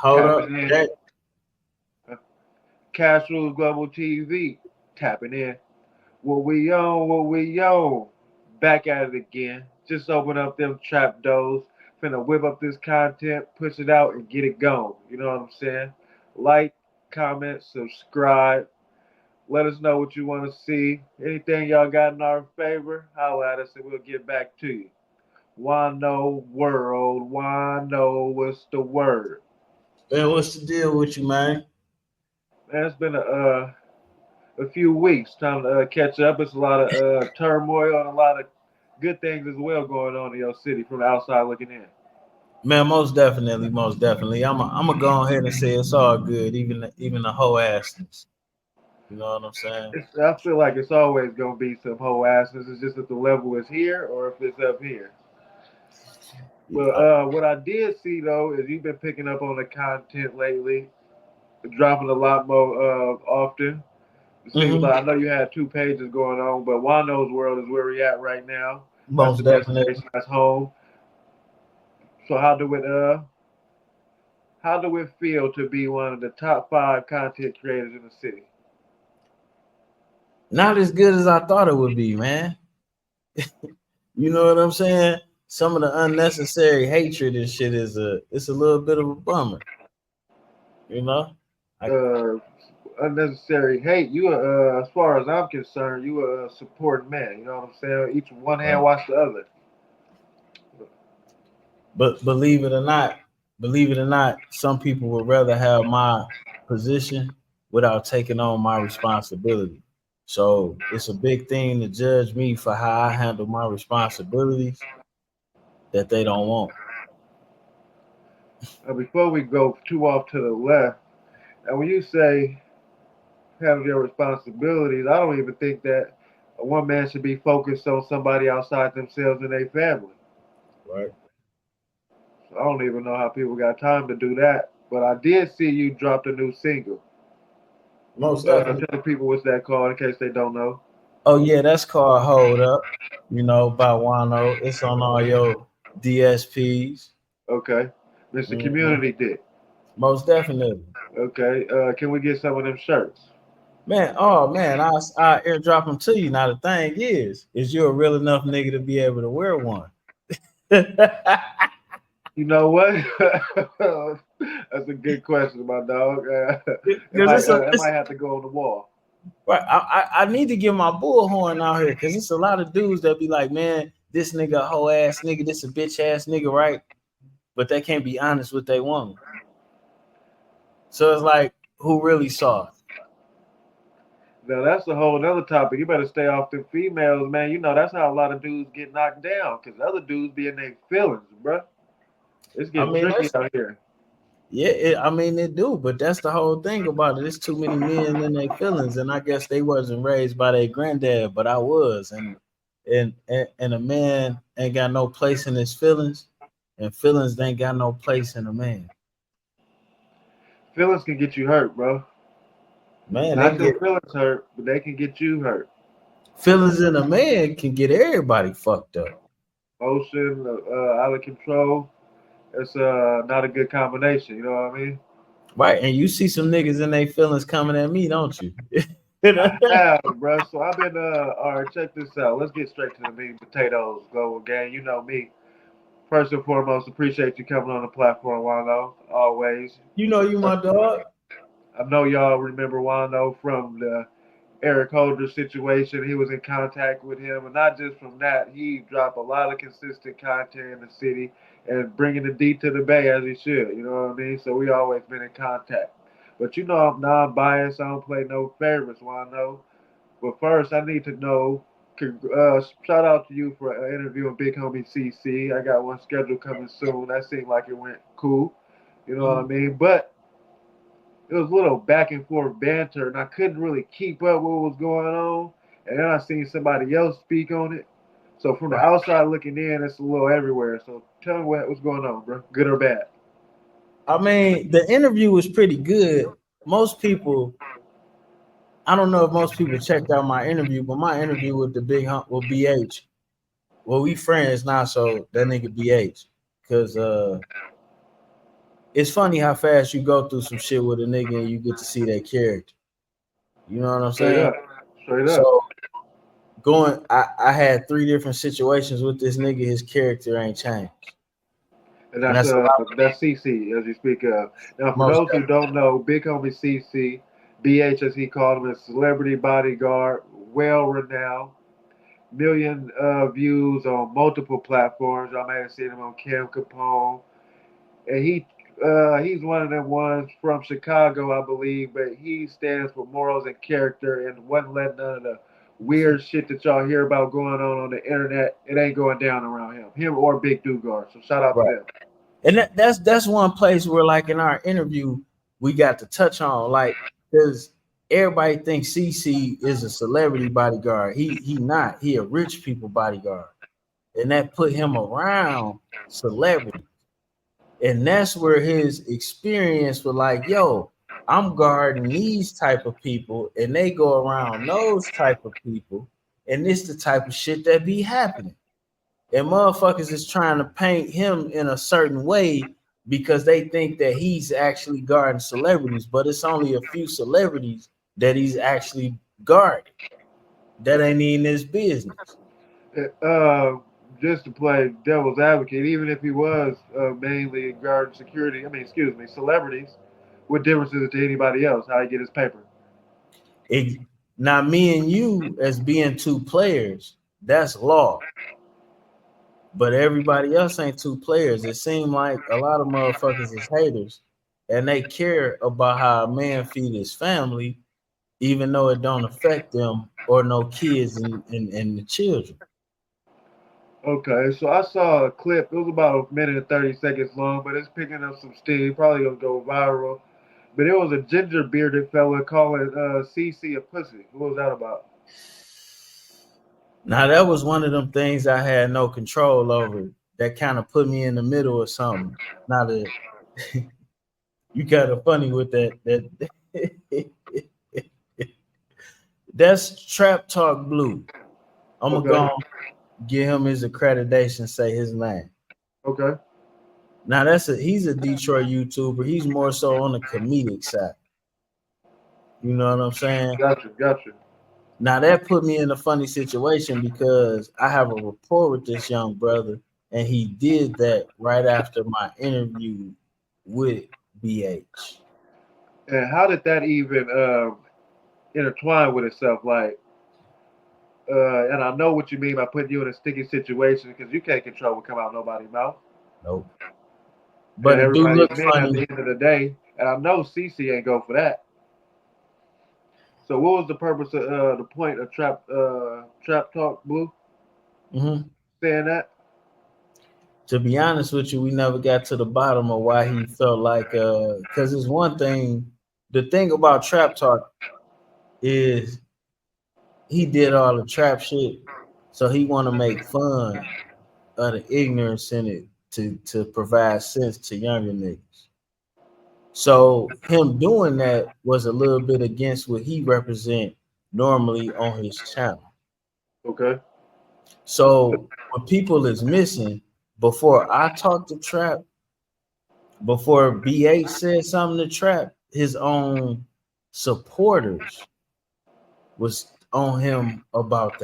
Hold up. Tapping in. That, Cash Rules Global TV. Tapping in. What we on? What we on? Back at it again. Just open up them trap doors. Finna whip up this content, push it out, and get it going. You know what I'm saying? Like, comment, subscribe. Let us know what you want to see. Anything y'all got in our favor, holla at us and we'll get back to you. Wano world, Wano, what's the word? man, what's the deal with you, man? Man, it's been a few weeks. Time to catch up. It's a lot of turmoil and a lot of good things as well going on in your city from the outside looking in. Man, most definitely, most definitely. I'm gonna go ahead and say it's all good, even the whole assness. You know what I'm saying? I feel like it's always gonna be some whole assness. It's just if the level is here or if it's up here. But Yeah. what I did see though is you've been picking up on the content lately, dropping a lot more often. It seems Hmm. like I know you had two pages going on, but Wano's world is where we at right now. That's the Most definitely. destination. That's home. So how do it feel to be one of the top five content creators in the city? Not as good as I thought it would be, man. You know what I'm saying? Some of the unnecessary hatred and shit it's a little bit of a bummer. You know? I Uh, Unnecessary hate. As far as I'm concerned, you a supporting man. You know what I'm saying? Each one hand right. wash the other. But believe it or not, some people would rather have my position without taking on my responsibility. So it's a big thing to judge me for how I handle my responsibilities that they don't want. Before we go too off to the left, and when you say handle your responsibilities, I don't even think that one man should be focused on somebody outside themselves and their family. Right. So I don't even know how people got time to do that. But I did see you dropped a new single. Most definitely. Tell the people what's that called in case they don't know. Oh yeah, that's called Hold Up, by Juan-o. It's on all your DSPs. Okay. Mr. Hmm. Community did. Most definitely. Okay. Can we get some of them shirts? Man, oh man, I airdrop them to you. Now the thing is you a real enough nigga to be able to wear one? You know what? That's a good question, my dog. Because It might have to go on the wall. right. I need to get my bullhorn out here because it's a lot of dudes that be like, man, this nigga a hoe ass nigga, this a bitch ass nigga, right? But they can't be honest with their woman. So it's like, who really saw it? Now that's a whole other topic. You better stay off them females, man. You know that's how a lot of dudes get knocked down because other dudes be in their feelings, bruh. It's I getting mean, tricky that's out here. yeah, I mean they do, but that's the whole thing about it. There's too many men in their feelings, and I guess they wasn't raised by their granddad, but I was, and a man ain't got no place in his feelings, and feelings ain't got no place in a man. Feelings can get you hurt, bro. Man, they Not your get feelings hurt, but they can get you hurt. feelings in a man can get everybody fucked up, Emotion, out of control. It's not a good combination. You know what I mean? right? And you see some niggas in their feelings coming at me, don't you? I have, bro. So I've been all right. Check this out. Let's get straight to the meat and potatoes. Go again. You know me. First and foremost, appreciate you coming on the platform, Wano. Always. You know you my dog. I know y'all remember Wano from the Eric Holder situation. He was in contact with him, and not just from that. He dropped a lot of consistent content in the city and bringing the D to the Bay as he should. You know what I mean? So we always been in contact. But you know I'm non-biased. I don't play no favorites, Wano. But first, I need to know. Shout out to you for interviewing Big Homie CC. I got one scheduled coming soon. That seemed like it went cool. You know what I Mhm. mean? But it was a little back and forth banter, and I couldn't really keep up with what was going on. And then I seen somebody else speak on it. So from the Right. outside looking in, it's a little everywhere. So tell me what's going on, bro. Good or bad? I mean, the interview was pretty good. Most people, I don't know if most people checked out my interview, but my interview with the big hump with BH. Well, we friends now, so that nigga BH. Cause it's funny how fast you go through some shit with a nigga and you get to see their character. You know what I'm Straight saying? up, straight up. So I had three different situations with this nigga. His character ain't changed, And and that's a lot. that's CC as you speak of. Now, for Most those who don't know, Big Homie CC, BH as he called him, is celebrity bodyguard, well renowned, million views on multiple platforms. I may have seen him on Cam Capone, and he's one of them ones from Chicago, I believe, but he stands for morals and character and wouldn't let none of the weird shit that y'all hear about going on the internet. It ain't going down around him or Big Dugard. So shout out to right. them. And that's one place where, like in our interview, we got to touch on, like, because everybody thinks CC is a celebrity bodyguard. He not. He a rich people bodyguard, and that put him around celebrity. And that's where his experience was like, yo, I'm guarding these type of people, and they go around those type of people, and this the type of shit that be happening. And motherfuckers is trying to paint him in a certain way because they think that he's actually guarding celebrities, but it's only a few celebrities that he's actually guarding. That ain't even his business. Uh, just to play devil's advocate, even if he was mainly guard security, I mean, excuse me, celebrities, what difference is it to anybody else how he get his paper? It, now, me and you as being two players, that's law. But everybody else ain't two players. It seemed like a lot of motherfuckers is haters, and they care about how a man feed his family, even though it don't affect them or no kids and the children. Okay, so I saw a clip. It was about a minute and 30 seconds long, but it's picking up some steam. Probably gonna go viral. But it was a ginger bearded fella calling CC a pussy. What was that about? Now that was one of them things I had no control over. That kind of put me in the middle of something. Now that you kind of funny with that. That's Trap Talk Blue. I'm gonna Okay, go give him his accreditation. Say his name. okay, Now he's a Detroit YouTuber. He's more so on the comedic side. You know what I'm saying? gotcha, gotcha. Now that put me in a funny situation because I have a rapport with this young brother, and he did that right after my interview with BH. And how did that even intertwine with itself? Like, and I know what you mean by putting you in a sticky situation because you can't control what come out nobody's mouth, Nope. But and it do everybody's look men at funny. the end of the day. And I know CC ain't go for that. So what was the purpose of the point of trap talk blue Mhm. saying that? To be honest with you, we never got to the bottom of why he felt like because it's one thing. The thing about Trap Talk is he did all the trap shit, so he want to make fun of the ignorance in it to provide sense to younger niggas. So him doing that was a little bit against what he represent normally on his channel. Okay, So what people is missing before I talked to Trap, before BH said something to Trap, his own supporters was on him about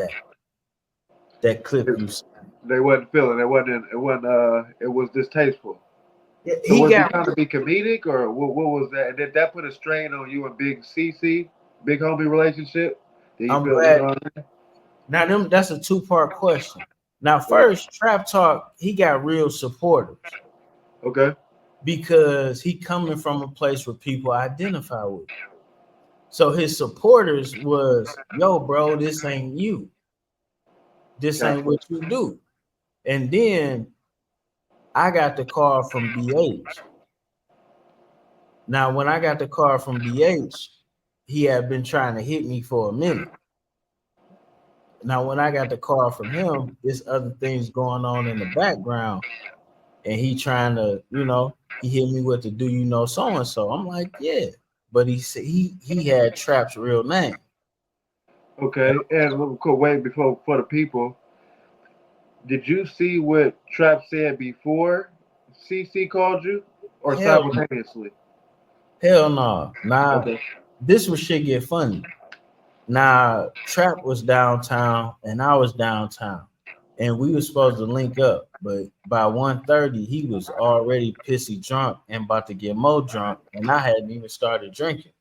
that clip you see. they wasn't feeling it. Wasn't it? Wasn't it was distasteful. So He was he got trying to be comedic or what was that? And did that put a strain on you and Big CC, Big Homie relationship? Did you I'm feel? You glad. know what I mean? Now them that's a two-part question. Now, Right. first, Trap Talk, he got real supporters Okay. because he coming from a place where people identify with. So his supporters was, yo, bro, this ain't you. This ain't Gotcha. what you do. And then I got the call from BH. Now, when I got the call from BH, he had been trying to hit me for a minute. Now, when I got the call from him, there's other things going on in the background, and he trying to, he hit me with the do you know so and so. I'm like, yeah, but he said he had Trap's real name. Okay. And wait before for the people. Did you see what Trap said before CC called you, or Hell, simultaneously? hell no. Nah, Okay. this was shit get funny. Now, Trap was downtown and I was downtown, and we were supposed to link up. But by 1:30, he was already pissy drunk and about to get more drunk, and I hadn't even started drinking.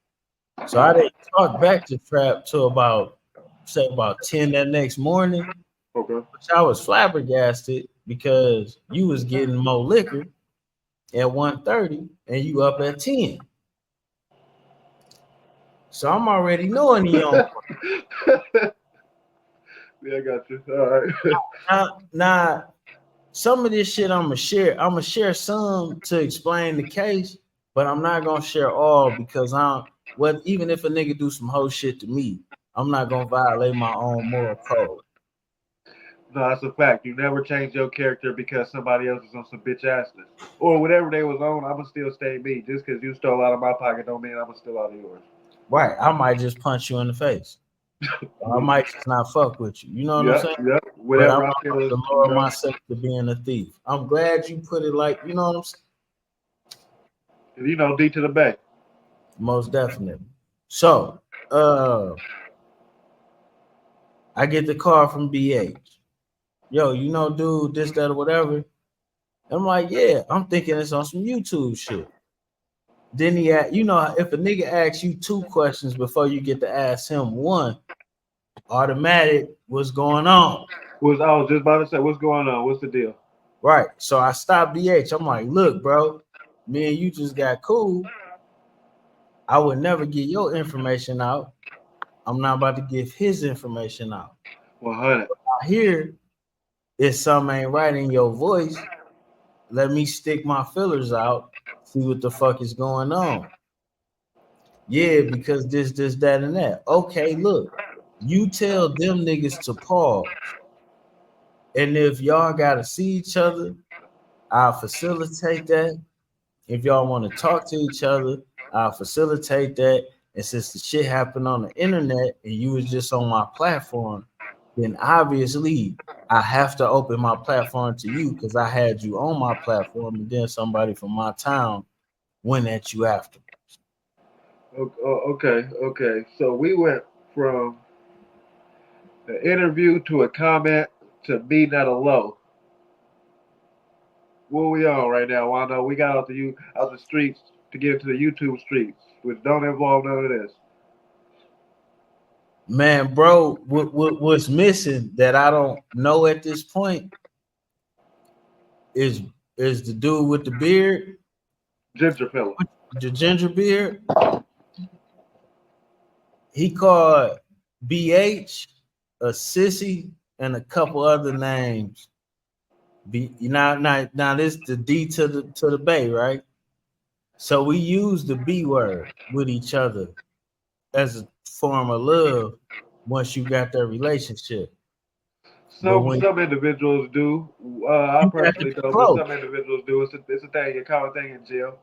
So I didn't talk back to Trap till about say about 10 that next morning, Okay. which I was flabbergasted because you was getting more liquor at 1:30 and you up at 10. So I'm already knowing he on. Yeah, I got you. All right. Now some of this shit I'm gonna share. I'm gonna share some to explain the case, but I'm not gonna share all because I'm what even if a nigga do some whole shit to me, I'm not gonna violate my own moral code. No, that's a fact. You never change your character because somebody else is on some bitch assness. Or whatever they was on, I'ma still stay me. Just because you stole out of my pocket don't mean I'ma steal out of yours. Right. I might just punch you in the face. Or I might just not fuck with you. You know what I'm Yep, saying? yep. But I'm Whatever I not feel is, gonna lower myself to being a thief. I'm glad you put it like, you know what I'm saying? D to the bay. Most definitely. So I get the call from BH. Yo, dude, this, that, or whatever. I'm like, yeah, I'm thinking it's on some YouTube shit. Then if a nigga asks you two questions before you get to ask him one, automatic, what's going on? I was just about to say, what's going on? What's the deal? Right. So I stopped BH. I'm like, look, bro, me and you just got cool. I would never get your information out. I'm not about to give his information out. 100. I hear if something ain't right in your voice, let me stick my fillers out, see what the fuck is going on. Yeah, because this, that, and that. Okay, look, you tell them niggas to pause. And if y'all gotta see each other, I'll facilitate that. If y'all want to talk to each other, I'll facilitate that. And since the shit happened on the internet and you was just on my platform, then obviously I have to open my platform to you because I had you on my platform and then somebody from my town went at you after. Okay, okay. So we went from an interview to a comment to being at a low. What we on right now? I know we got out the streets to get into the YouTube streets, which don't involve none of this. Man, bro, what's missing that I don't know at this point is the dude with the beard, Ginger fella. the ginger beard. He called BH a sissy and a couple other names. Now this the D to the Bay, right? So we use the B word with each other as a form of love once you got that relationship. But when Some individuals do. I you got to personally be don't, but close, some individuals do. It's a thing, a common thing in jail.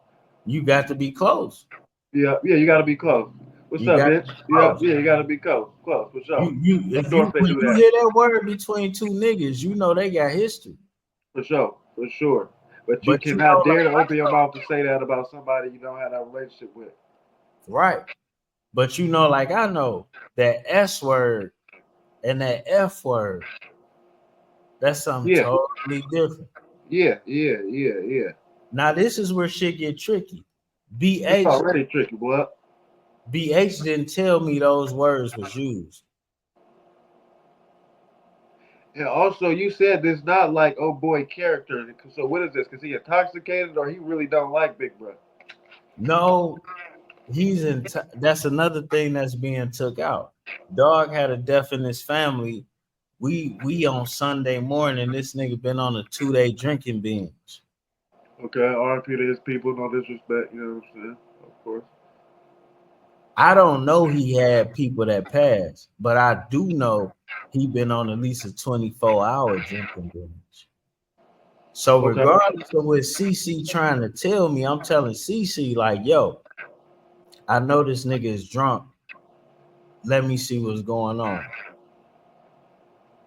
you got to be close. Yeah, yeah, you got to be close. What's You up, got to bitch? be Yeah, close. yeah, you got to be close, close for sure. You Up if you north they when do you that hear that word between two niggas, you know they got history. for sure, for sure. But you But cannot dare like to I open your know, mouth to say that about somebody you don't have that relationship with. right? But like I know that S word and that F word, that's something Yeah, totally different. yeah, yeah, yeah, yeah. Now this is where shit get tricky. It's BH already tricky, boy. BH didn't tell me those words was used. And also, you said this not like oh boy character. So what is this? Cause he intoxicated or he really don't like Big Bro? No, that's another thing that's being took out. Dog had a death in his family. We on Sunday morning, this nigga been on a 2-day drinking binge. Okay, RP to his people, no disrespect. You know what I'm saying? Of course. I don't know he had people that passed, but I do know he been on at least a 24-hour drinking binge. So Okay. regardless of what CC trying to tell me, I'm telling CC like, yo, I know this nigga is drunk. Let me see what's going on.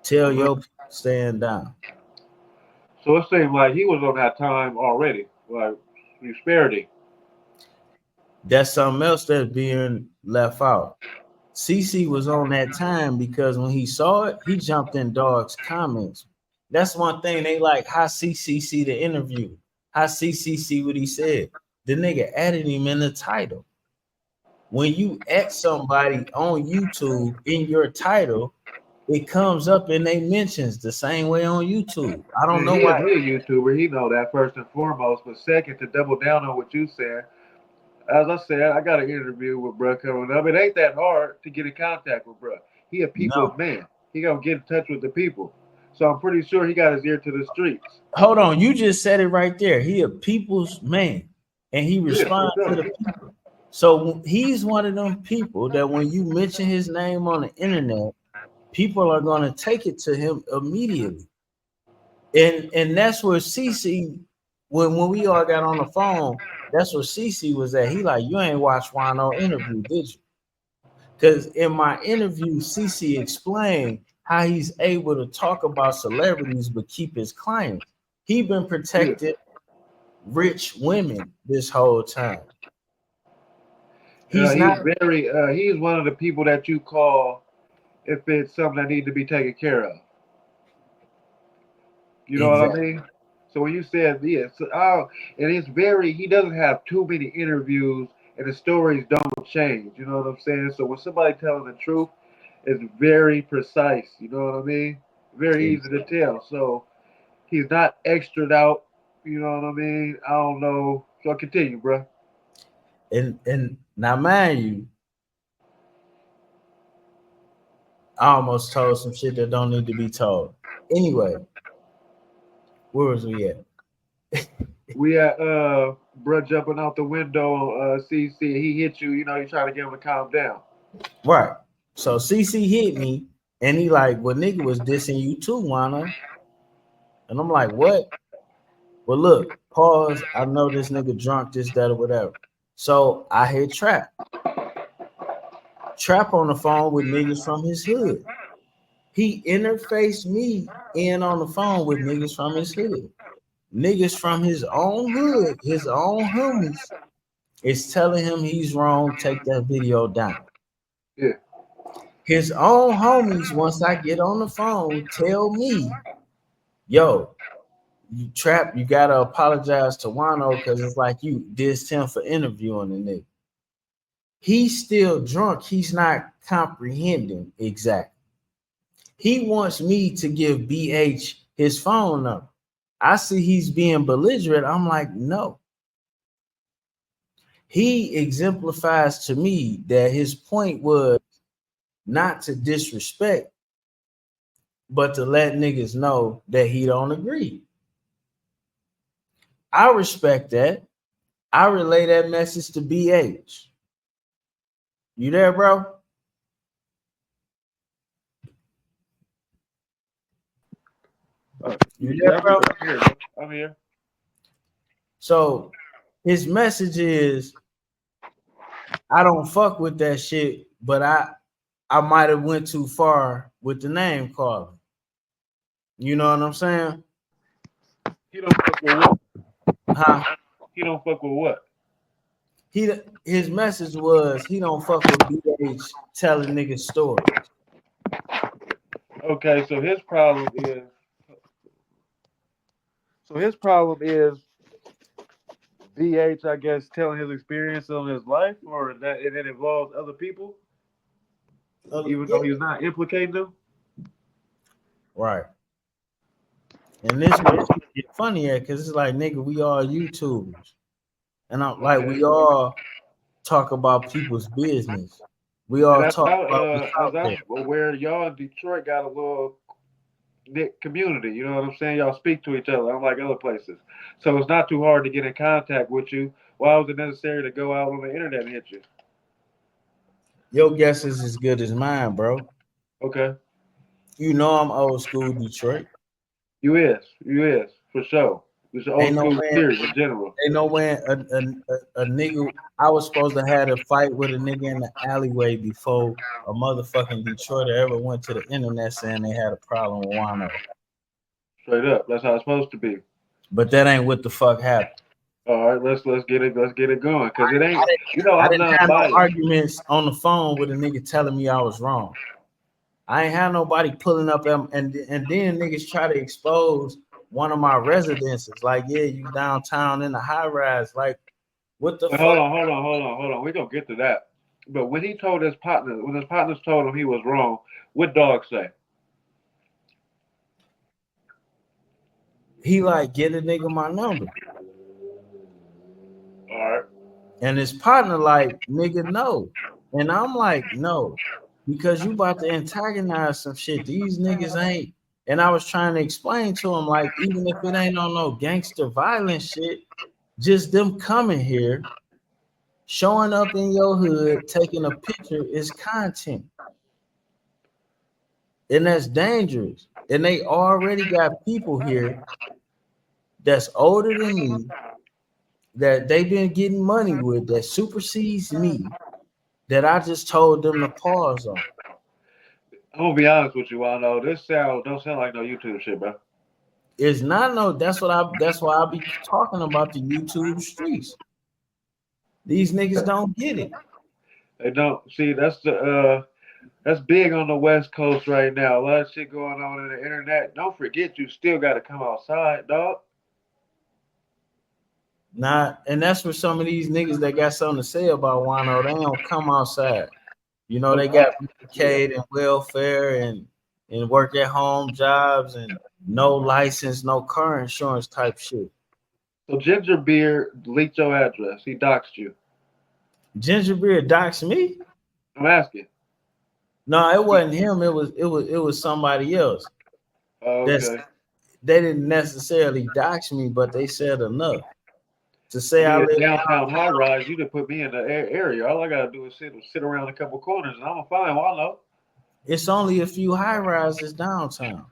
Tell Uh-huh. your people stand down. So it seemed like he was on that time already. Like, You spared him. That's something else that's being left out. CC was on that time because when he saw it, he jumped in dog's comments. That's one thing they like. How CC see the interview? How CC see what he said? The nigga added him in the title. When you at somebody on YouTube in your title, it comes up in they mentions the same way on YouTube. I don't Man, know he a, why. he a YouTuber. He know that first and foremost. But second, to double down on what you said, as I said, I got an interview with bruh coming up. It ain't that hard to get in contact with bruh. He a people's No. man. He gonna get in touch with the people. So I'm pretty sure he got his ear to the streets. Hold on, you just said it right there. He a people's man, and he Yeah, for responds to sure. the people. So he's one of them people that when you mention his name on the internet, people are going to take it to him immediately. And that's where CC, when we all got on the phone, that's where CC was at. He like, you ain't watched Juan-o interview, did you? Because in my interview, CC explained how he's able to talk about celebrities but keep his clients. He been Yeah. protecting rich women this whole time. He's He's not very. He's one of the people that you call if it's something that need to be taken care of. You know what I exactly. mean? So when you said yes, and it's very. He doesn't have too many interviews, and the stories don't change. You know what I'm saying? So when somebody telling the truth, it's very precise. You know what I mean? Very easy to tell. So he's not extra out. You know what I mean? I don't know. So continue, bro. And now mind you, I almost told some shit that don't need to be told. Anyway, where was we at? We had bro jumping out the window on CC. He hit you. You know, you trying to get him to calm down. Right. So CC hit me and he like, well, nigga was dissing you too, Wano. And I'm like, what? Well, look, pause. I know this nigga drunk, this, that, or whatever. So I hit Trap. Trap on the phone with niggas from his hood. He interfaced me in on the phone with niggas from his hood. Niggas from his own hood, his own homies, is telling him he's wrong. Take that video down. Yeah. His own homies, once I get on the phone, tell me, yo, you Trap, you gotta apologize to Wano because it's like you dissed him for interviewing the nigga. He's still drunk. He's not comprehending exactly. He wants me to give BH his phone number. I see he's being belligerent. I'm like, no. He exemplifies to me that his point was not to disrespect, but to let niggas know that he don't agree. I respect that. I relay that message to BH. You there, bro? You there, Yeah, bro? I'm here. Bro. I'm here. So his message is, I don't fuck with that shit, but I might have went too far with the name calling. You know what I'm saying? He don't fuck with what? Huh? He don't fuck with what? His message was he don't fuck with BH telling niggas stories. Okay, so his problem is VH, I guess, telling his experience on his life, or that it involves other people, even Yeah, though he's not implicating them. right. And this what get funny at because it's like nigga, we all YouTubers, and I'm like Okay. we all talk about people's business. We And all talk about what's as out I'm there. aware, y'all in Detroit got a little knit community. You know what I'm saying? Y'all speak to each other, unlike other places. So it's not too hard to get in contact with you. Why was it necessary to go out on the internet and hit you? Your guess is as good as mine, bro. Okay. You know I'm old school Detroit. You is, for sure. It's old Ain't no school way, theory in general. ain't no way a nigga. I was supposed to have a fight with a nigga in the alleyway before a motherfucking Detroiter ever went to the internet saying they had a problem with Wano. Straight up. That's how it's supposed to be. But that ain't what the fuck happened. All right, let's get it going, cause it I ain't. didn't, You know, I I'm didn't have no non-biased. arguments on the phone with a nigga telling me I was wrong. I ain't had nobody pulling up and then niggas try to expose one of my residences. Like, yeah, you downtown in the high rise. Like, what the Well, fuck? hold on. We're gonna get to that. But when he told his partner, when his partners told him he was wrong, what dog say? He like, get a nigga my number. All right. And his partner like, nigga, no. And I'm like, no, because you about to antagonize some shit. These niggas ain't. And I was trying to explain to him, like, even if it ain't on no gangster violence shit, just them coming here, showing up in your hood, taking a picture is content. And that's dangerous. And they already got people here that's older than me, that they've been getting money with, that supersedes me, that I just told them to pause on. I'm gonna be honest with you, I know this sound don't sound like no YouTube shit, bro. It's not no. That's why I be talking about the YouTube streets. These niggas don't get it. They don't see that's big on the West Coast right now. A lot of shit going on in the internet. Don't forget, you still got to come outside, dog. Not, and that's where some of these niggas that got something to say about Juan-o, they don't come outside. You know, they got Yeah. Medicaid and welfare and work at home jobs and no license, no car insurance type shit. So Ginger Beer leaked your address. He doxed you. Ginger Beer doxed me? I'm asking. No, it wasn't him. It was somebody else. That's Okay. they didn't necessarily dox me, but they said enough to I say I mean, live it's downtown high downtown. rise. You could put me in the area. All I gotta do is sit around a couple corners, and I'm fine. Well, I know. It's only a few high rises downtown.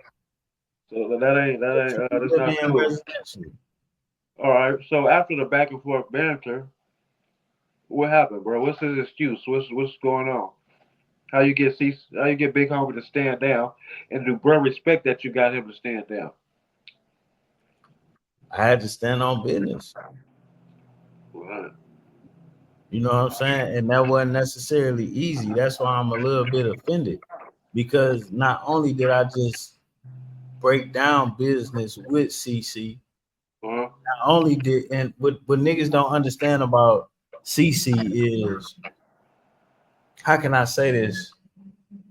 So that But ain't you can that's live not in cool. residential. All right. So after the back and forth banter, what happened, bro? What's his excuse? What's going on? How you get Big Homie to stand down, and do bro respect that you got him to stand down? I had to stand on business. Right. You know what I'm saying? And that wasn't necessarily easy. That's why I'm a little bit offended. Because not only did I just break down business with CC, Uh-huh. not only did, and what niggas don't understand about CC is, how can I say this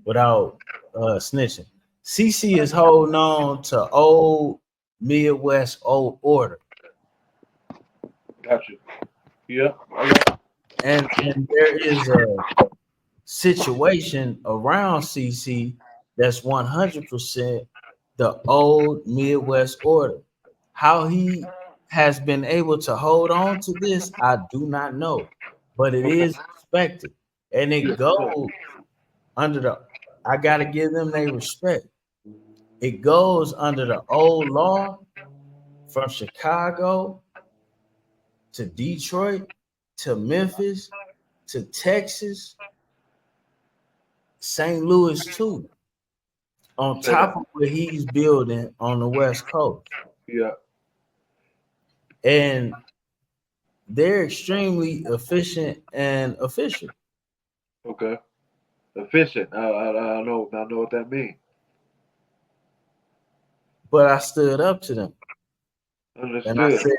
without snitching? CC is holding on to old Midwest old order. Got you. Yep. I got And there is a situation around CC that's 100% the old Midwest order. How he has been able to hold on to this, I do not know, but it you. Okay. is respected, and it Yes, sir. goes under the. I gotta give them their respect. It goes under the old law from Chicago to Detroit to Memphis to Texas, St. Louis too, on Say that. top of what he's building on the West Coast. Yeah. And they're extremely efficient and official. Okay. Efficient. I know what that means. But I stood up to them and I Understood. said,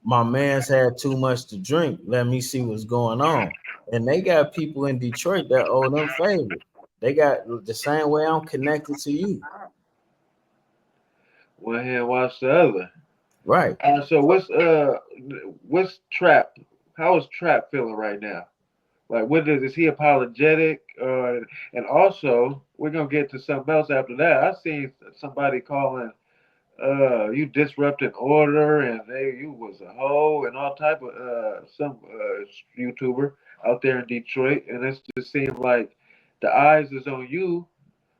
my man's had too much to drink. Let me see what's going on. And they got people in Detroit that owe them favors. They got the same way I'm connected to you. One hand wash the other. Right. So what's Trap? How is Trap feeling right now? Like, what is he apologetic? And also, we're gonna get to something else after that. I seen somebody calling you disrupted order, and you was a hoe, and all type of some YouTuber out there in Detroit, and it just seems like the eyes is on you,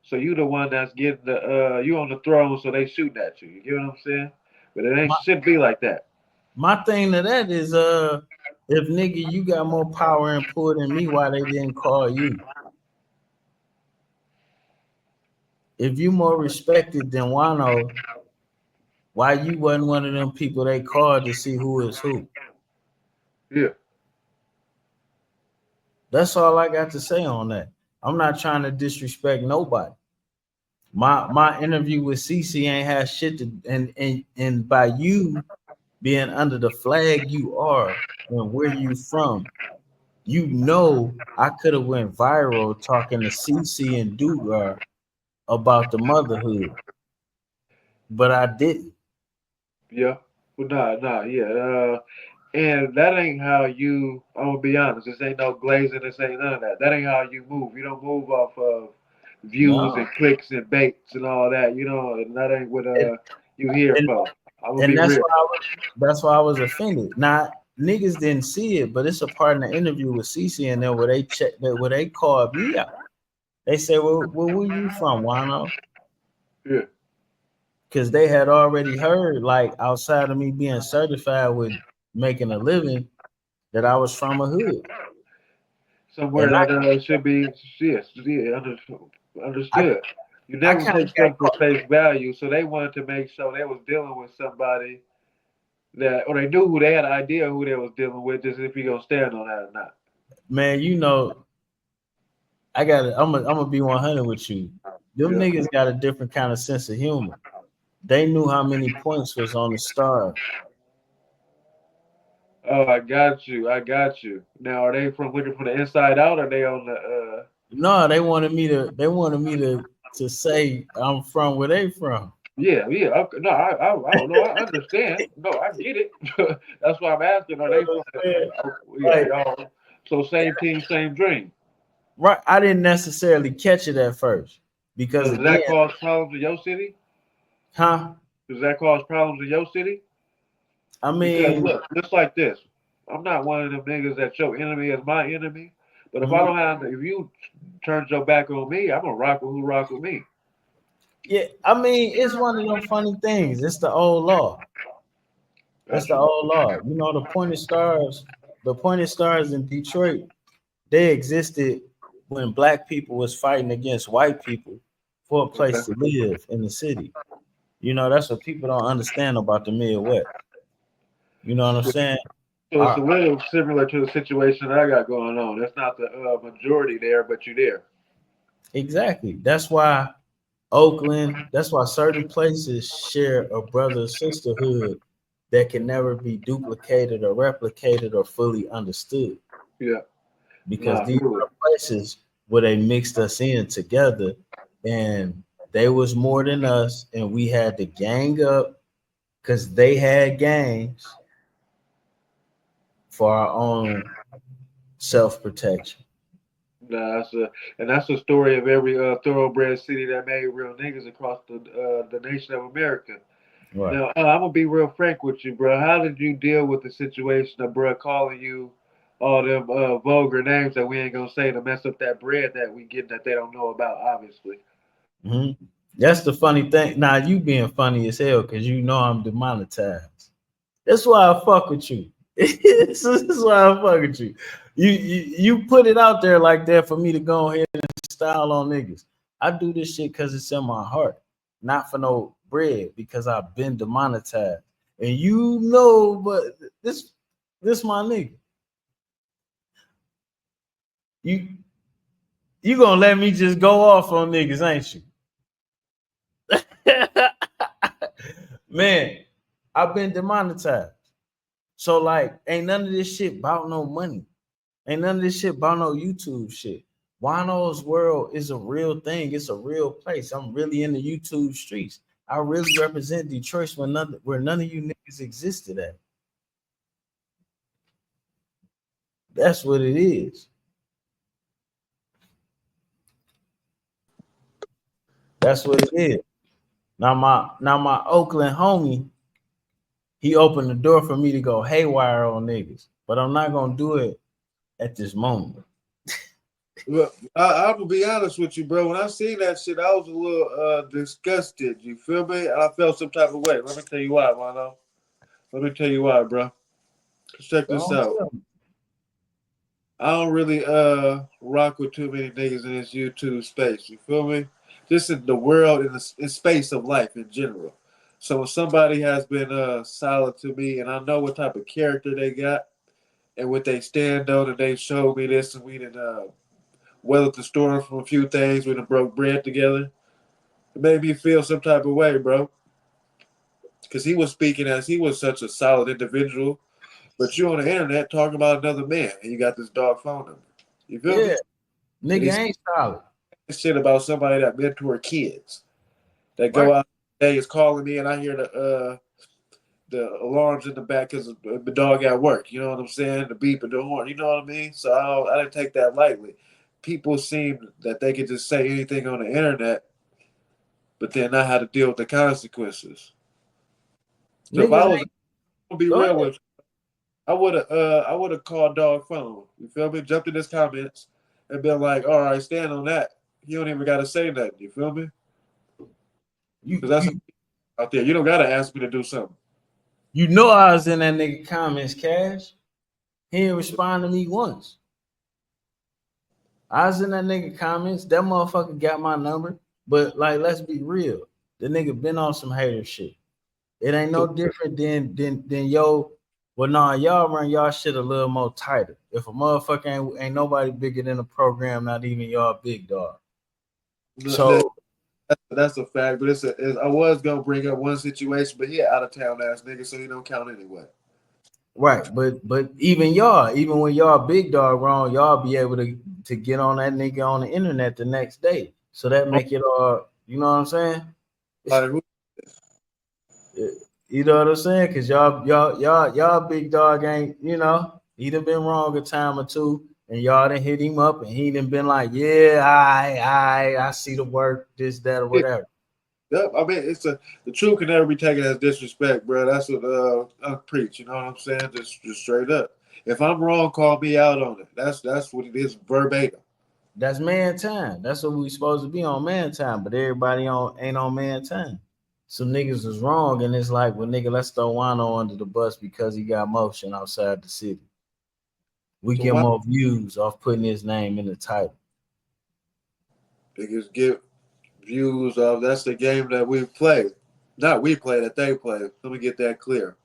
so you the one that's getting the you on the throne, so they shooting at you. You get what I'm saying? But it ain't My, should be like that. my thing to that is if nigga you got more power and pull than me, why they didn't call you? If you more respected than Wano, Why you wasn't one of them people they called to see who is who? Yeah. That's all I got to say on that. I'm not trying to disrespect nobody. My interview with CC ain't had shit to, and by you being under the flag you are and where you from, you know I could have went viral talking to CC and Dugar about the motherhood, but I didn't. Yeah. Well, yeah. And that ain't how you. I'm gonna be honest. This ain't no glazing. This ain't none of that. That ain't how you move. You don't move off of views and No, clicks and baits and all that. You know, and that ain't what and, you here and, for. I'm gonna and be real. that's why I was offended. Not niggas didn't see it, but it's a part in the interview with CC and there where they checked that where they called me out. They said, well where you from, Juan-o? Yeah. Because they had already heard, like outside of me being certified with making a living, that I was from a hood. Somewhere And that should be yes, yeah, I understood. You I never kind take of got stuff for caught. face value, so they wanted to make sure they was dealing with somebody that, or they knew who they had an idea who they was dealing with, just if you gonna stand on that or not. Man, I'm gonna be 100 with you. Them Yeah. niggas got a different kind of sense of humor. They knew how many points was on the star. Oh, I got you. I got you. Now, are they from looking from the inside out, or they on the? No, they wanted me to say I'm from where they from. Yeah, yeah. Okay. No, I don't know. I understand. No, I get it. That's why I'm asking. Are You know they what from? I'm saying? Yeah, Like, y'all. So same team, same dream. right, I didn't necessarily catch it at first So because does again, that cause problems in your city? huh? Does that cause problems in your city? I Because mean, look, just like this, I'm not one of them niggas that your enemy is my enemy. But if I mhm. don't have, if you turned your back on me, I'm gonna rock with who rock with me. Yeah, I mean, it's one of them funny things. It's the old law. It's the Gotcha. old law. You know, the pointed stars in Detroit, they existed when black people was fighting against white people for a Okay. place to live in the city. You know, that's what people don't understand about the Midwest. You know what I'm saying? So it's a Our, little similar to the situation that I got going on. That's not the majority there, but you there. exactly. That's why Oakland, that's why certain places share a brother sisterhood that can never be duplicated or replicated or fully understood. Yeah. Because Nah, these good. are places where they mixed us in together and they was more than us and we had to gang up because they had gangs for our own self-protection. Nah, that's a story of every thoroughbred city that made real niggas across the nation of America. Right. Now, I'm gonna be real frank with you, bro. How did you deal with the situation of bro calling you all them vulgar names that we ain't gonna say to mess up that bread that we get that they don't know about, obviously. hmm That's the funny thing. Now you being funny as hell because you know I'm demonetized. That's why I fuck with you. This is why I fuck with you. You put it out there like that for me to go ahead and style on niggas. I do this shit because it's in my heart, not for no bread because I've been demonetized. And you know, but this my nigga. You you gonna let me just go off on niggas, ain't you? Man, I've been demonetized. So like, ain't none of this shit about no money. Ain't none of this shit about no YouTube shit. Wano's world is a real thing. It's a real place. I'm really in the YouTube streets. I really represent Detroit where none of you niggas existed at. That's what it is. That's what it is. Now my Oakland homie, he opened the door for me to go haywire on niggas. But I'm not gonna do it at this moment. Look, I'm gonna be honest with you, bro. When I seen that shit, I was a little disgusted. You feel me? And I felt some type of way. Let me tell you why, Mano. Let me tell you why, bro. Check this Don't out. tell me. I don't really rock with too many niggas in this YouTube space. You feel me? Just in the world, in space of life in general. So when somebody has been solid to me, and I know what type of character they got and what they stand on, and they showed me this, and we done weathered the storm from a few things. We done broke bread together. It made me feel some type of way, bro. Because he was speaking as he was such a solid individual, but you on the internet talking about another man, and you got this dog phone number. You feel me? Yeah, And nigga he's ain't solid. saying shit about somebody that mentor kids that Right. go out. Day is calling me, and I hear the alarms in the back because the dog at work. You know what I'm saying? The beep and the horn. You know what I mean? So I didn't take that lightly. People seem that they could just say anything on the internet, but then not have to deal with the consequences. So if I Niggas was ain't gonna be go real ahead. with you, I would have called dog phone. You feel me? Jumped in his comments and been like, all right, stand on that. You don't even gotta say nothing. You feel me? You Because that's you out there. You don't gotta ask me to do something. you know I was in that nigga comments, Cash. He didn't respond to me once. I was in that nigga comments. That motherfucker got my number. But like, let's be real. The nigga been on some hater shit. It ain't no So different than yo. Well, nah, y'all run y'all shit a little more tighter. If a motherfucker ain't nobody bigger than the program, not even y'all big dog. that, So that's a fact. But I was gonna bring up one situation, but he an out of town ass nigga, so he don't count anyway. right, but even y'all, even when y'all big dog wrong, y'all be able to get on that nigga on the internet the next day. So that make it all, you know what I'm saying? Like, You know what I'm saying? Cause y'all big dog ain't, he done been wrong a time or two, and y'all done hit him up, and he done been like, yeah, I see the work, this, that, or whatever. yep. I mean, the truth can never be taken as disrespect, bro. That's what I preach. You know what I'm saying? Just straight up. If I'm wrong, call me out on it. That's what it is verbatim. That's man time. That's what we supposed to be on man time, but everybody on ain't on man time. Some niggas was wrong, and it's like, well, nigga, let's throw Juan-o under the bus because he got motion outside the city. We So get why more views off putting his name in the title. niggas get views of that's the game that we play. Not we play that they play. Let me get that clear.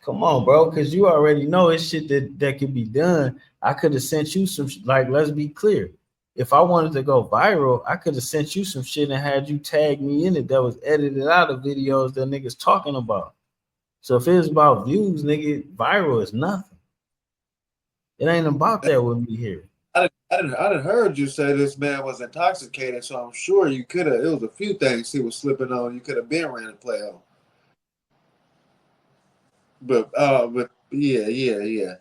Come on, bro, because you already know it's shit that could be done. I could have sent you some, like, let's be clear. If I wanted to go viral, I could have sent you some shit and had you tag me in it that was edited out of videos that niggas talking about. So if it's about views, nigga, viral is nothing. It ain't about that with me here. I didn't heard you say this man was intoxicated, so I'm sure you could have. It was a few things he was slipping on. You could have been ran and play on. But yeah.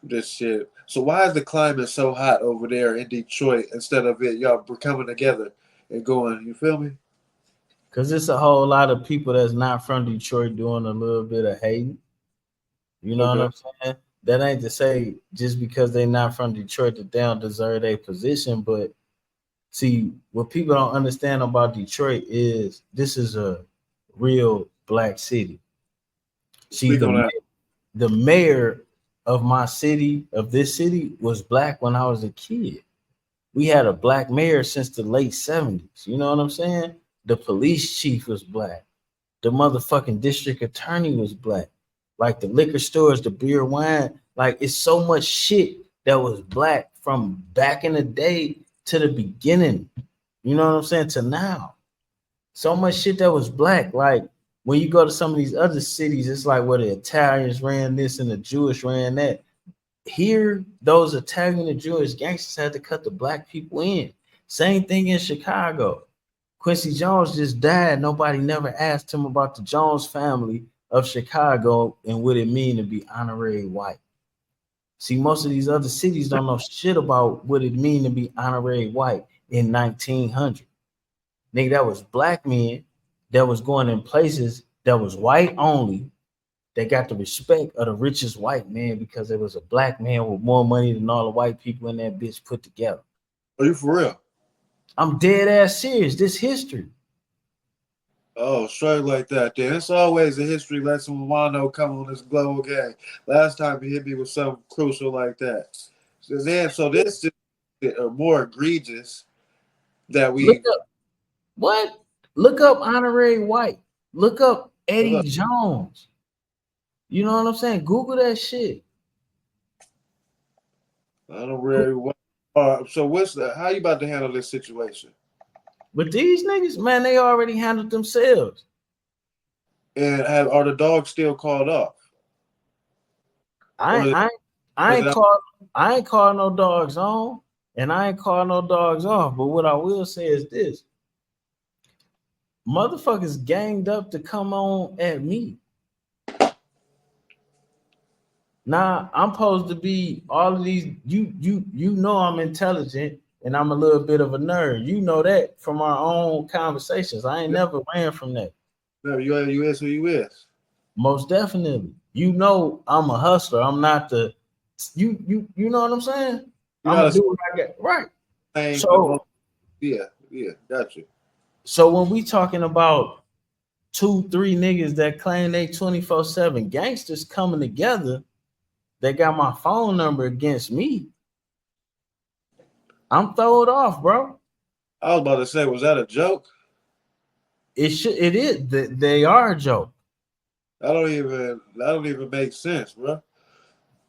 This shit. So why is the climate so hot over there in Detroit instead of it y'all coming together and going? You feel me? Cause it's a whole lot of people that's not from Detroit doing a little bit of hating. You know what Okay. I'm saying? That ain't to say just because they not from Detroit that they don't deserve a position, but see, what people don't understand about Detroit is this is a real black city. See, Speak on that. the mayor of my city, of this city, was black when I was a kid. We had a black mayor since the late 70s. You know what I'm saying? The police chief was black. The motherfucking district attorney was black. Like the liquor stores, the beer, wine, like it's so much shit that was black from back in the day to the beginning. You know what I'm saying? To now. So much shit that was black. Like when you go to some of these other cities, it's like where the Italians ran this and the Jewish ran that. Here, those Italian and Jewish gangsters had to cut the black people in. Same thing in Chicago. Quincy Jones just died. Nobody never asked him about the Jones family of Chicago and what it mean to be honorary white. See, most of these other cities don't know shit about what it mean to be honorary white in 1900. Nigga, that was black men that was going in places that was white only. They got the respect of the richest white man because it was a black man with more money than all the white people in that bitch put together. Are you for real? I'm dead ass serious. This history. Oh, straight like that. Then it's always a history lesson when Wano come on this global game. Last time he hit me with something crucial like that. So this is more egregious that Look we up what? Look up Honorary White. Look up Eddie Look, Jones. You know what I'm saying? Google that shit. I don't really. So how you about to handle this situation? But these niggas, man, they already handled themselves. And are the dogs still called off? I Or ain't, is I, ain't- I is ain't it called I ain't called no dogs on, and I ain't called no dogs off. But what I will say is this: motherfuckers ganged up to come on at me. Nah, I'm supposed to be all of these. You know I'm intelligent and I'm a little bit of a nerd. You know that from our own conversations. I ain't never ran from that. no, you is who you is. Most definitely. You know I'm a hustler. I'm not the you know what I'm saying? You're I'm not gonna a do what I get. Right. thing among. So Yeah, got you. so when we talking about two, three niggas that claim they 24/7 gangsters coming together, they got my phone number against me. I'm throwed off, bro. I was about to say, was that a joke? It is they are a joke. That don't even make sense, bro.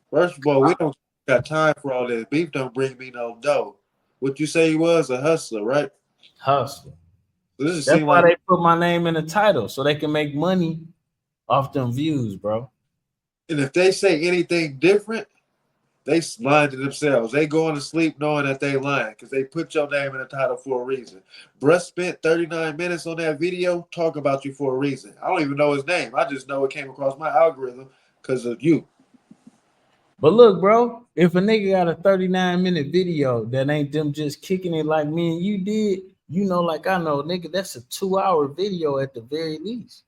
First of all, we don't got time for all this. Beef don't bring me no dough. What you say he was a hustler, right? Hustler. So this just That's seem why like, they put my name in the title so they can make money off them views, bro. and if they say anything different, they lying to themselves. They going to sleep knowing that they lying because they put your name in the title for a reason. Bruh spent 39 minutes on that video talking about you for a reason. I don't even know his name. I just know it came across my algorithm because of you. But look, bro, if a nigga got a 39-minute video that ain't them just kicking it like me and you did, you know, like I know, nigga, that's a 2-hour video at the very least.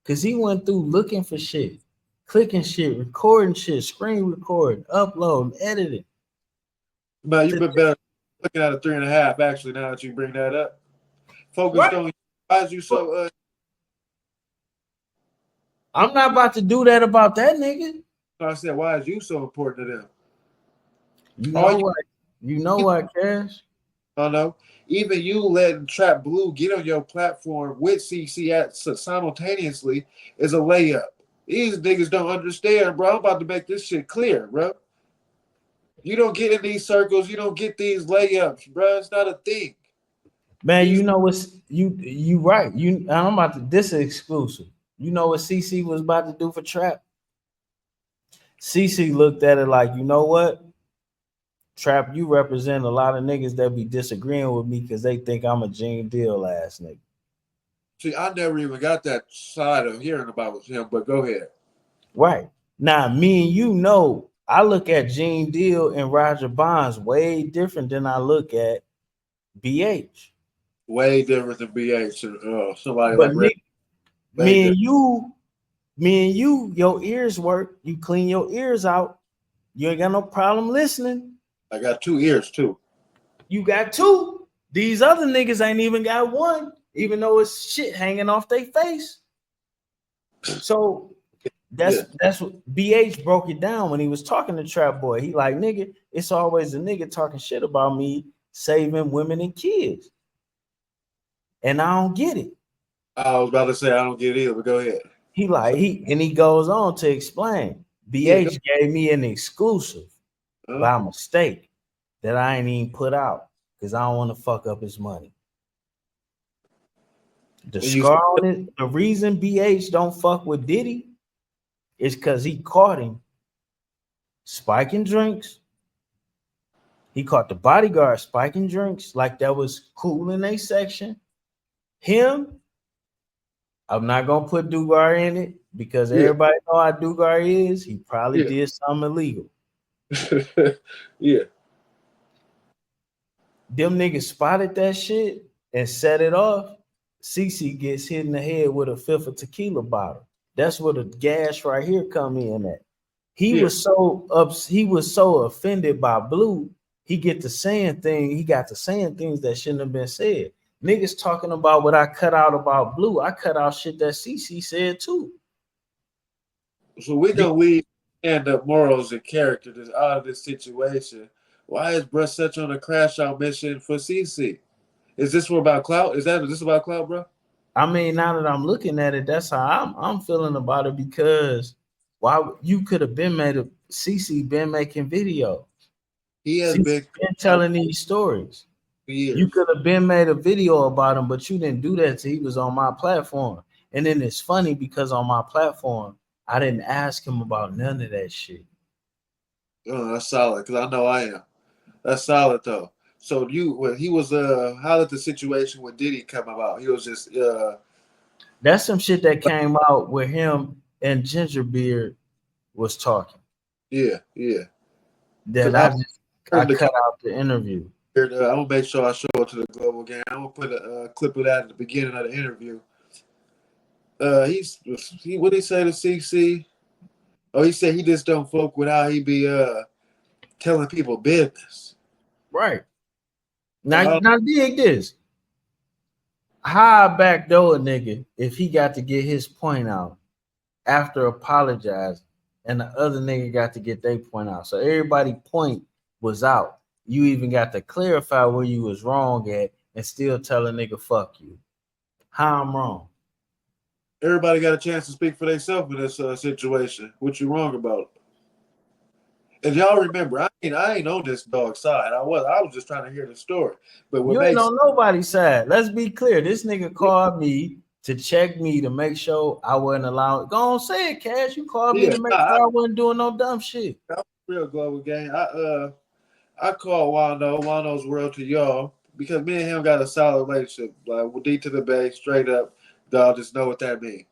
Cause he went through looking for shit, clicking shit, recording shit, screen recording, uploading, editing. Man, you To- been better looking at a 3.5 actually now that you bring that up. Focused Right. on why is you so I'm not about to do that about that nigga. I said, why is you so important to them? You All know you what? You know what, Cash? don't know. Even you letting Trap Blue get on your platform with CC at simultaneously is a layup. These niggas don't understand, bro. I'm about to make this shit clear, bro. You don't get in these circles. You don't get these layups, bro. It's not a thing. Man, you These know what's you right. I'm about to this is exclusive. You know what CC was about to do for Trap? CC looked at it like, you know what? Trap, you represent a lot of niggas that be disagreeing with me because they think I'm a Gene Deal ass nigga. see, I never even got that side of hearing about him. But go ahead. Right. Now, me and you know, I look at Gene Deal and Roger Bonds way different than I look at BH. Way different than BH and somebody But like Red. Nick, Way me different. and you, me and you, your ears work. You clean your ears out. You ain't got no problem listening. I got 2 ears too. You got two. These other niggas ain't even got one, even though it's shit hanging off their face. So Yeah. that's what BH broke it down when he was talking to Trap Boy. He like, nigga, it's always a nigga talking shit about me saving women and kids. And I don't get it. I was about to say I don't get it either, but go ahead. He goes on to explain. Yeah. Go, BH gave me an exclusive huh? by mistake that I ain't even put out because I don't want to fuck up his money. The And you scar on it, the reason BH don't fuck with Diddy is because he caught him spiking drinks. He caught the bodyguard spiking drinks like that was cool in a section. Him, I'm not gonna put Dugar in it because yeah. everybody know how Dugar is. He probably Yeah. did something illegal. Yeah. Them niggas spotted that shit and set it off. CC gets hit in the head with a fifth of tequila bottle. That's where the gas right here come in at. Yeah. He was so offended by Blue. He got to saying things that shouldn't have been said. Niggas talking about what I cut out about Blue. I cut out shit that CC said too. So we're gonna leave stand up morals and character that's out of this situation. Why is bruh such on a crash out mission for CC? Is this for about clout? Is this about clout, bro? I mean, now that I'm looking at it, that's how I'm feeling about it because why you could have been made a CC been making videos. He has CC been been out telling these stories. for You years. could have been made a video about him, but you didn't do that till he was on my platform. And then it's funny because on my platform, I didn't ask him about none of that shit. Oh, that's solid because I know I am. That's solid though. So you when he was how did the situation with Diddy come about? He was just That's some shit that came out where him and Gingerbeard was talking. yeah, yeah. That Because I I heard the cut out the interview. I'm gonna make sure I show it to the global game. I'm gonna put a clip of that at the beginning of the interview. He what did he say to CC? Oh, he said he just don't fuck with how he be telling people business. Right. And I Now dig this. How I backdoor a nigga if he got to get his point out after apologizing and the other nigga got to get their point out. So everybody point was out. You even got to clarify where you was wrong at and still tell a nigga fuck you. How I'm wrong. everybody got a chance to speak for themselves in this situation. What you wrong about? And y'all remember, I ain't on this dog side. I was just trying to hear the story. But what You ain't makes on nobody's side. Let's be clear. This nigga called me to check me to make sure I wasn't allowed. Go on, say it, Cash. You called me yeah, to make I, sure I wasn't doing no dumb shit. I real global game. I call Wano's world to y'all because me and him got a solid relationship. Like we're deep to the base, straight up. Y'all just know what that means.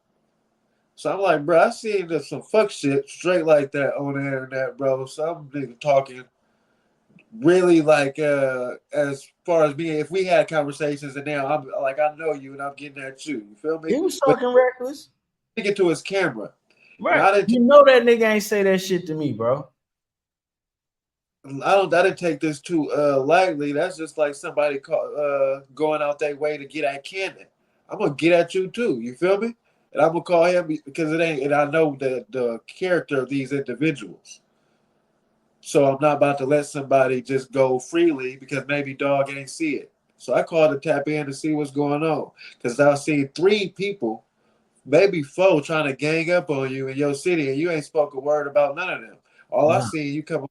So I'm like, bro, I seen some fuck shit straight like that on the internet, bro. Some nigga talking really like as far as me, if we had conversations and now I'm like I know you and I'm getting at you. You feel me? He was But talking reckless. he get to his camera. And Right. You know that nigga ain't say that shit to me, bro. I didn't take this too lightly. That's just like somebody going out their way to get at Cannon. I'm gonna get at you too. You feel me? And I'm gonna call him because it ain't. And I know the character of these individuals. So I'm not about to let somebody just go freely because maybe dog ain't see it. So I called to tap in to see what's going on because I see three people, maybe four, trying to gang up on you in your city, and you ain't spoke a word about none of them. All I Nah, seen you come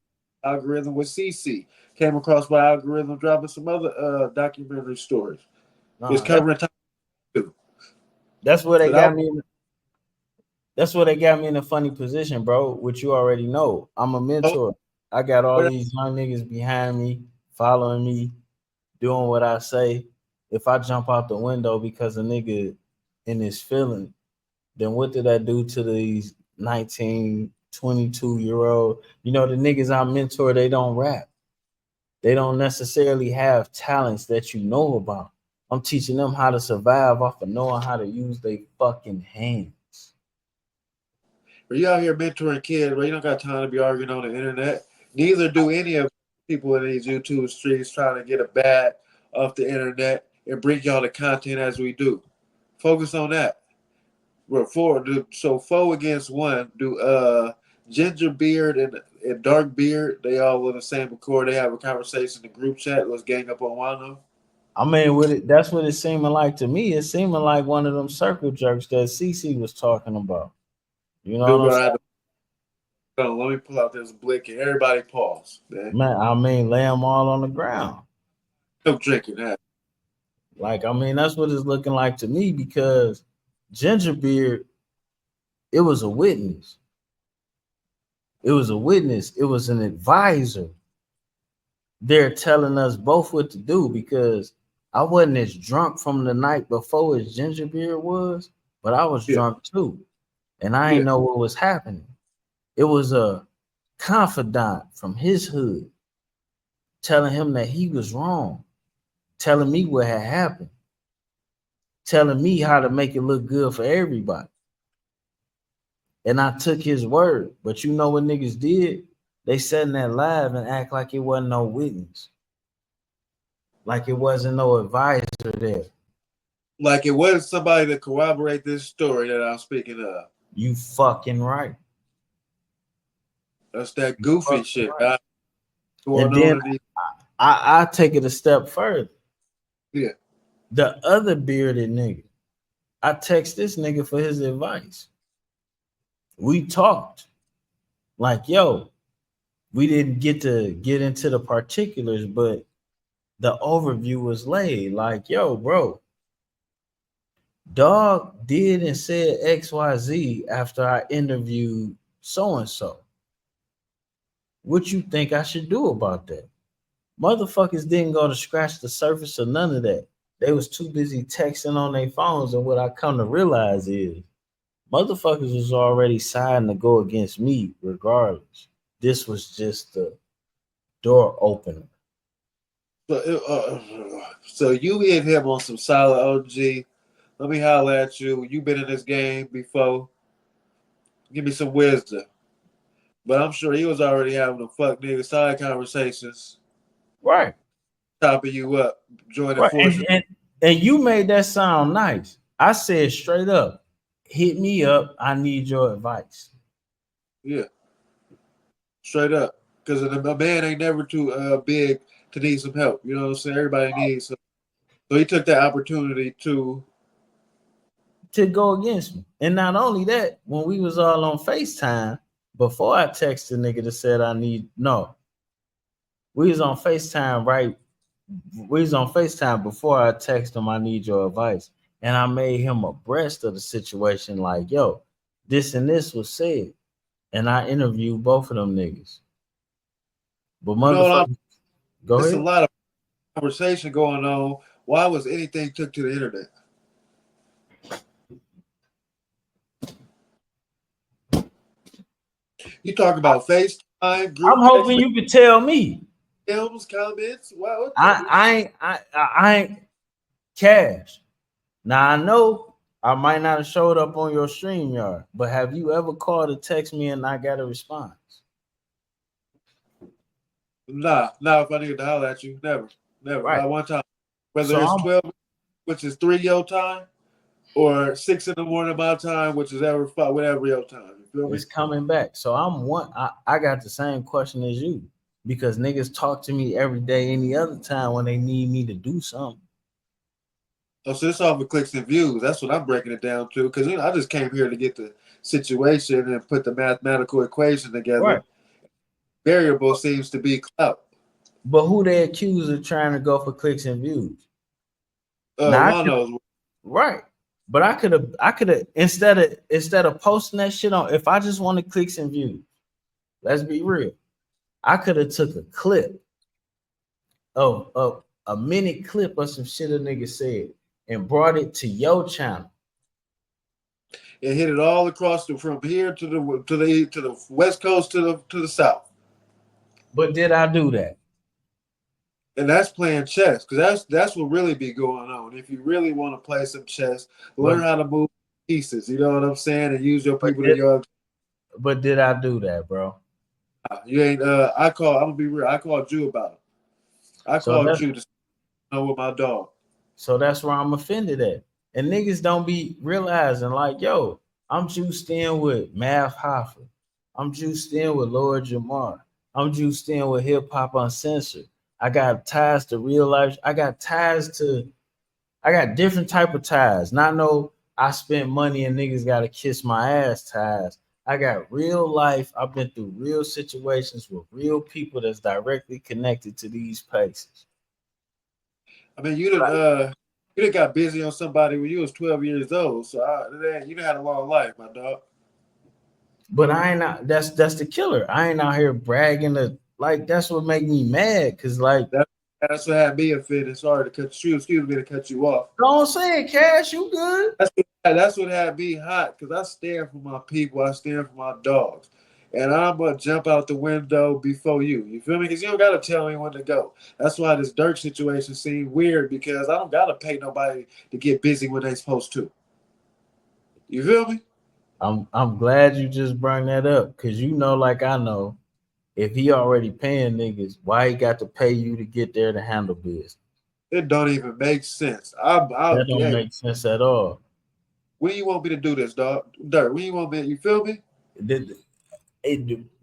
algorithm with CC. Came across my algorithm dropping some other documentary stories. It's nah. covering time too. That's where they But I got me. That's where they got me in a funny position, bro. Which you already know. I'm a was mentor. I got all these young niggas behind me, following me, doing what I say. If I jump out the window because a nigga in his feeling, then what did I do to these 19, 22-year old? You know, the niggas I mentor, they don't rap. They don't necessarily have talents that you know about. I'm teaching them how to survive off of knowing how to use their fucking hands. you out here mentoring kids, bro. You don't got time to be arguing on the internet. Neither do any of the people in these YouTube streets trying to get a bag off the internet and bring y'all the content as we do. Focus on that. We're four against one. Do ginger beard and dark beard, they all in the same accord. They have a conversation in the group chat. Let's gang up on Wano. I mean, that's what it's seeming like to me. It's seeming like one of them circle jerks that CC was talking about. You know what Dude, I'm I saying? had let me pull out this blick and everybody pause, man. Man, I mean, lay them all on the ground. No drinking that. Like, I mean, that's what it's looking like to me because Gingerbeard, it was a witness. It was a witness. It was an advisor. They're telling us both what to do because I wasn't as drunk from the night before as Gingerbeard was, but I was Yeah, drunk too. And I yeah. ain't know what was happening. It was a confidant from his hood telling him that he was wrong, telling me what had happened, telling me how to make it look good for everybody. And I took his word. But you know what niggas did? They sat in that live and act like it wasn't no witness, like it wasn't no advisor there. Like it wasn't somebody to corroborate this story that I'm speaking of. You fucking right. That's that You goofy fucking shit right. that going And on then in these. I take it a step further. Yeah, The other bearded nigga, I text this nigga for his advice. We talked like, yo, we didn't get to get into the particulars, but the overview was laid. Like, yo, bro, dog did and said XYZ after I interviewed so and so. What you think I should do about that? Motherfuckers didn't go to scratch the surface of none of that. They was too busy texting on their phones, and what I come to realize is motherfuckers was already siding to go against me regardless. This was just the door opener. So you hit him on some solid OG. Let me holler at you. You been in this game before. Give me some wisdom. But I'm sure he was already having the fuck nigga side conversations, Right. topping you up, joining Right. forces. And you made that sound nice. I said straight up, hit me up. I need your advice. Yeah, straight up. Because a man ain't never too big to need some help. You know what I'm saying? Everybody needs some. So he took that opportunity To go against me. And not only that, when we was all on FaceTime, before I texted the nigga that said I need no, we was on FaceTime, right? We was on FaceTime before I texted him I need your advice. And I made him abreast of the situation, like, yo, this and this was said. And I interviewed both of them niggas. But you know what I'm motherfucker, go There's a ahead. lot of conversation going on. Why was anything took to the internet? You talk about FaceTime, I'm group text, hoping you could tell me. films, comments. Wow, what the, I ain't Cash. Now I know I might not have showed up on your stream yard, but have you ever called or text me and I got a response? nah. If I need to holler at you, never, Right. not one time. Whether So it's I'm 12, which is 3 your time, or 6 in the morning my time, which is ever 5, whatever your time. You feel me? it's coming back. So I'm one. I got the same question as you because niggas talk to me every day, any other time when they need me to do something. Oh, so it's off of clicks and views. That's what I'm breaking it down to. Because I just came here to get the situation and put the mathematical equation Right. together. Variable seems to be clout. But who they accuse of trying to go for clicks and views? Now I could Juan-o's. right. But I could have instead of posting that shit on if I just wanted clicks and views, let's be real. I could have took a clip of a minute clip of some shit a nigga said and brought it to your channel. It hit it all across from here to the west coast to the south. But did I do that? And that's playing chess, because that's what really be going on. If you really want to play some chess, learn But how to move pieces. You know what I'm saying, and use your but people to did, your. but did I do that, bro? You ain't. I'm gonna be real. I called you about it. I So called that's you to know with my dog. so that's where I'm offended at. And niggas don't be realizing, like, yo, I'm juiced in with Math Hoffa. I'm juiced in with Lord Jamar. I'm juiced in with Hip Hop Uncensored. I got ties to real life. I got different type of ties. Not no I spent money and niggas gotta kiss my ass ties. I got real life. I've been through real situations with real people that's directly connected to these places. I mean, you done got busy on somebody when you was 12 years old. So you done had a long life, my dog. But I ain't out. That's the killer. I ain't out here bragging to like. That's what make me mad. Cause like, That, that's what had me offended. Sorry to cut you. Excuse me to cut you off. don't say it, Cash. You good? That's what had me hot, because I stand for my people. I stand for my dogs. And I'm going to jump out the window before you. You feel me? Because you don't got to tell me when to go. That's why this Dirk situation seemed weird, because I don't got to pay nobody to get busy when they supposed to. You feel me? I'm glad you just brought that up. Cause you know, like I know, if he already paying niggas, why he got to pay you to get there to handle business? It don't even make sense. That don't Hey, make sense at all. when you want me to do this, dog? Dirk, when you want me, you feel me? The-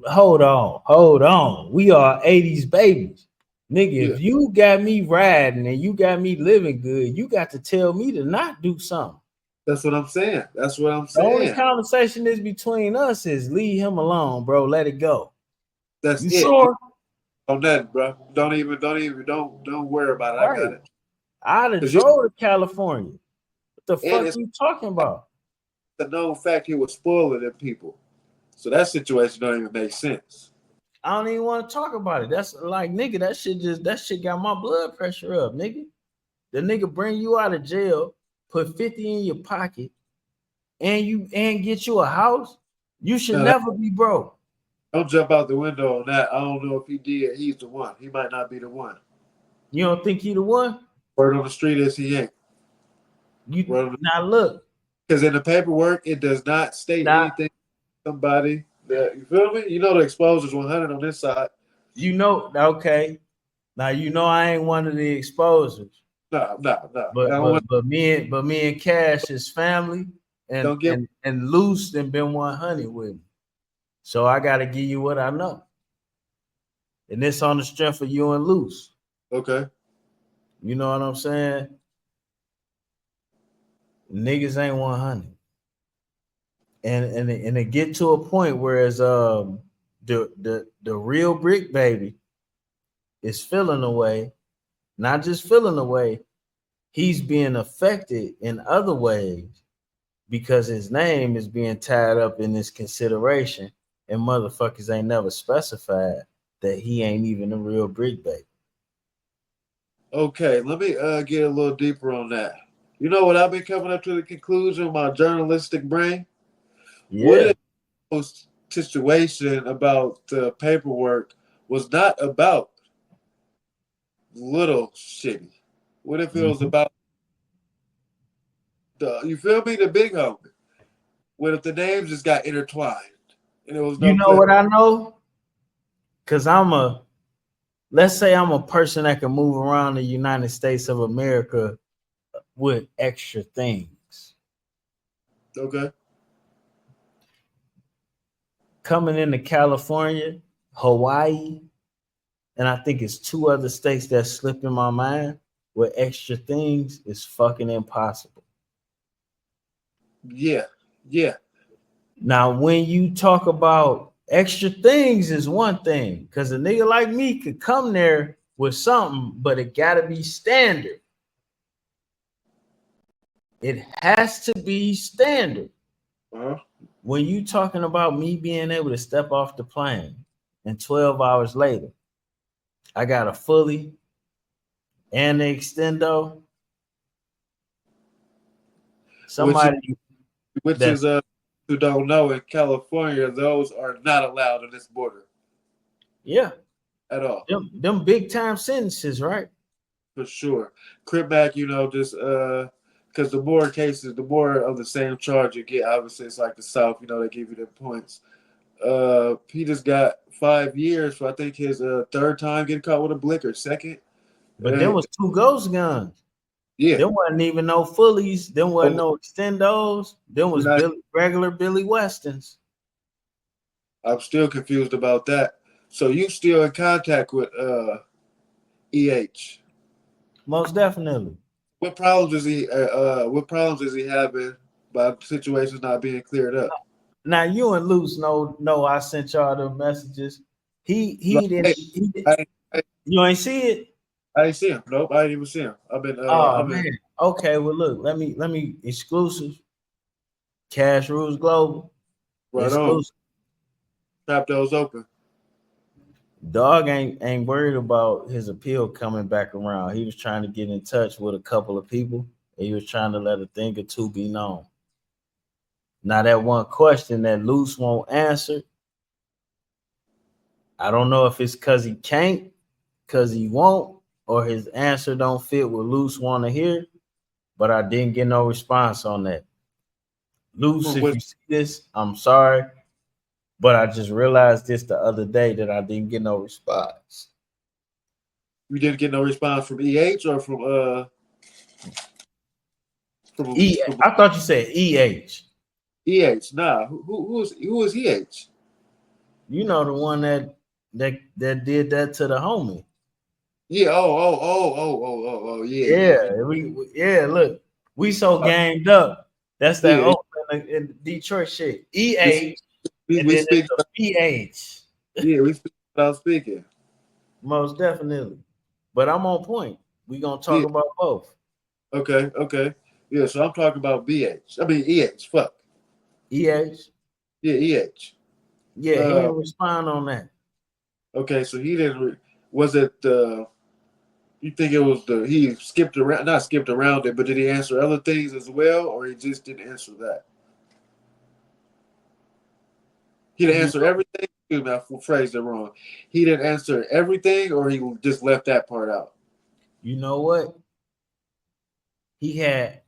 hold on. We are 80s babies. Nigga, Yeah. if you got me riding and you got me living good, you got to tell me to not do something. That's what I'm saying. That's what I'm The only saying. conversation is between us is leave him alone, bro. Let it go. That's You it. You sure? on that, bro. Don't worry about it. I got Right. it. I'd have Cause you drove to California. What the and fuck it's you talking about? a known fact he was spoiling them people. So that situation don't even make sense. I don't even want to talk about it. That's like, nigga, that shit got my blood pressure up, nigga. The nigga bring you out of jail, put 50 in your pocket, and get you a house. You should Now, never be broke. don't jump out the window on that. I don't know if he did. He's the one. He might not be the one. You don't think he the one? Word on the street is he ain't. You now look, Because in the paperwork, it does not state now anything. Somebody that you feel me? You know the exposure's 100 on this side. you know, okay. Now you know I ain't one of the exposers. No, no, no. I But don't but want. but me and Cash is family, and Don't give. Loose and been 100 with me. So I gotta give you what I know. And this on the strength of you and Loose. Okay. You know what I'm saying? Niggas ain't 100. And it get to a point whereas the real brick baby is feeling away, not just feeling away, he's being affected in other ways because his name is being tied up in this consideration, and motherfuckers ain't never specified that he ain't even a real brick baby. Okay. Let me get a little deeper on that. You know what I've been coming up to the conclusion of my journalistic brain? What Yeah. if this situation about the paperwork was not about little shitty? What if it was Mhm. about the you feel me, the big homie? What if the names just got intertwined and there was You no know clear? what I know? Cause let's say I'm a person that can move around the United States of America with extra things. Okay. Coming into California, Hawaii, and I think it's two other states that slip in my mind with extra things is fucking impossible. Yeah. Yeah. Now, when you talk about extra things, is one thing because a nigga like me could come there with something, but it gotta be standard. It has to be standard. Uh-huh. When you talking about me being able to step off the plane and 12 hours later, I got a fully and the extendo. Which is Somebody which is that's who don't know, in California those are not allowed on this border yeah, at all. them big time sentences, right? For sure. Crip back, just because the more cases, the more of the same charge you get. Obviously, it's like the South, they give you their points. He just got 5 years for I think his third time getting caught with a blicker. Second, But there was two ghost guns. yeah. There wasn't even no fullies. There wasn't Oh, no extendos. There was you're not, regular Billy Westons. I'm still confused about that. So you still in contact with EH? Most definitely. What problems is he having by situations not being cleared up? Now you and Luce know I sent y'all the messages. Like, He didn't hey, he, I, I, you ain't see it? I ain't see him. Nope, I didn't even see him. Oh I've been man. Okay, well look, let me exclusive. Cash Rules Global. right on. Exclusive. Trap those open. Dog ain't worried about his appeal coming back around. He was trying to get in touch with a couple of people, and he was trying to let a thing or two be known. Now that one question that Luce won't answer, I don't know if it's because he can't, because he won't, or his answer don't fit what Luce want to hear. But I didn't get no response on that. Luce, From if which you see this, I'm sorry, but I just realized this the other day that I didn't get no response. we didn't get no response from EH or from I thought you said EH. EH. Nah, who is EH? You know the one that did that to the homie. Yeah. Oh. Yeah. Yeah, we yeah. Look, we so gamed up. That's that Yeah, Oakland in Detroit shit. we EH, and we then speak. it's a PH. Yeah, we speak without speaking. Most definitely. But I'm on point. We gonna talk Yeah. about both. Okay. Okay. Yeah. So I'm talking about BH. I mean EH. Fuck. EH. Yeah. EH. Yeah, he Uh. didn't respond on that. Okay. So he didn't. Was it? You think it was the he skipped around? Not skipped around it, but did he answer other things as well, or he just didn't answer that? He didn't You answer everything. Excuse me, I phrased it wrong. He didn't answer everything, or he just left that part out. you know what? He had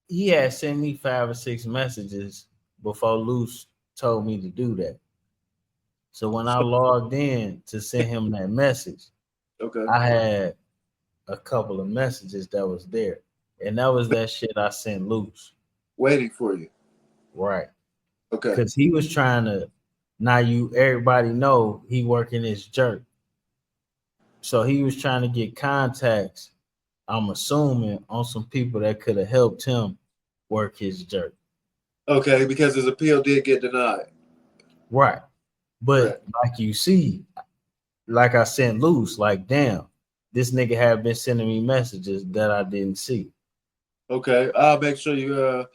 he had sent me 5 or 6 messages before Luce told me to do that. So when I So, logged in to send him that message, okay, I had a couple of messages that was there. And that was that shit I sent Luce. waiting for you. Right. Okay, Cause he was trying to now you everybody know he working his jerk. So he was trying to get contacts, I'm assuming, on some people that could have helped him work his jerk. okay, because his appeal did get denied. Right. But Correct. like you see, like I sent loose, like damn, this nigga had been sending me messages that I didn't see. Okay, I'll make sure you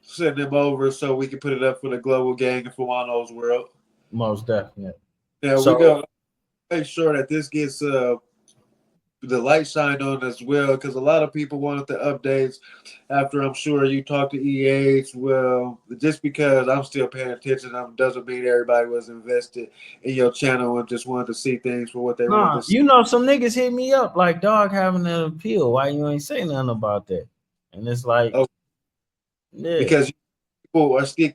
send them over so we can put it up for the global gang and for Wano's world. Most definitely. Now we So gonna make sure that this gets the light shined on as well because a lot of people wanted the updates after I'm sure you talked to EAs. Well, just because I'm still paying attention doesn't mean everybody was invested in your channel and just wanted to see things for what they wanted nah, to see. you know, some niggas hit me up like dog having an appeal. Why you ain't say nothing about that? And it's like, Oh, yeah, because people are still,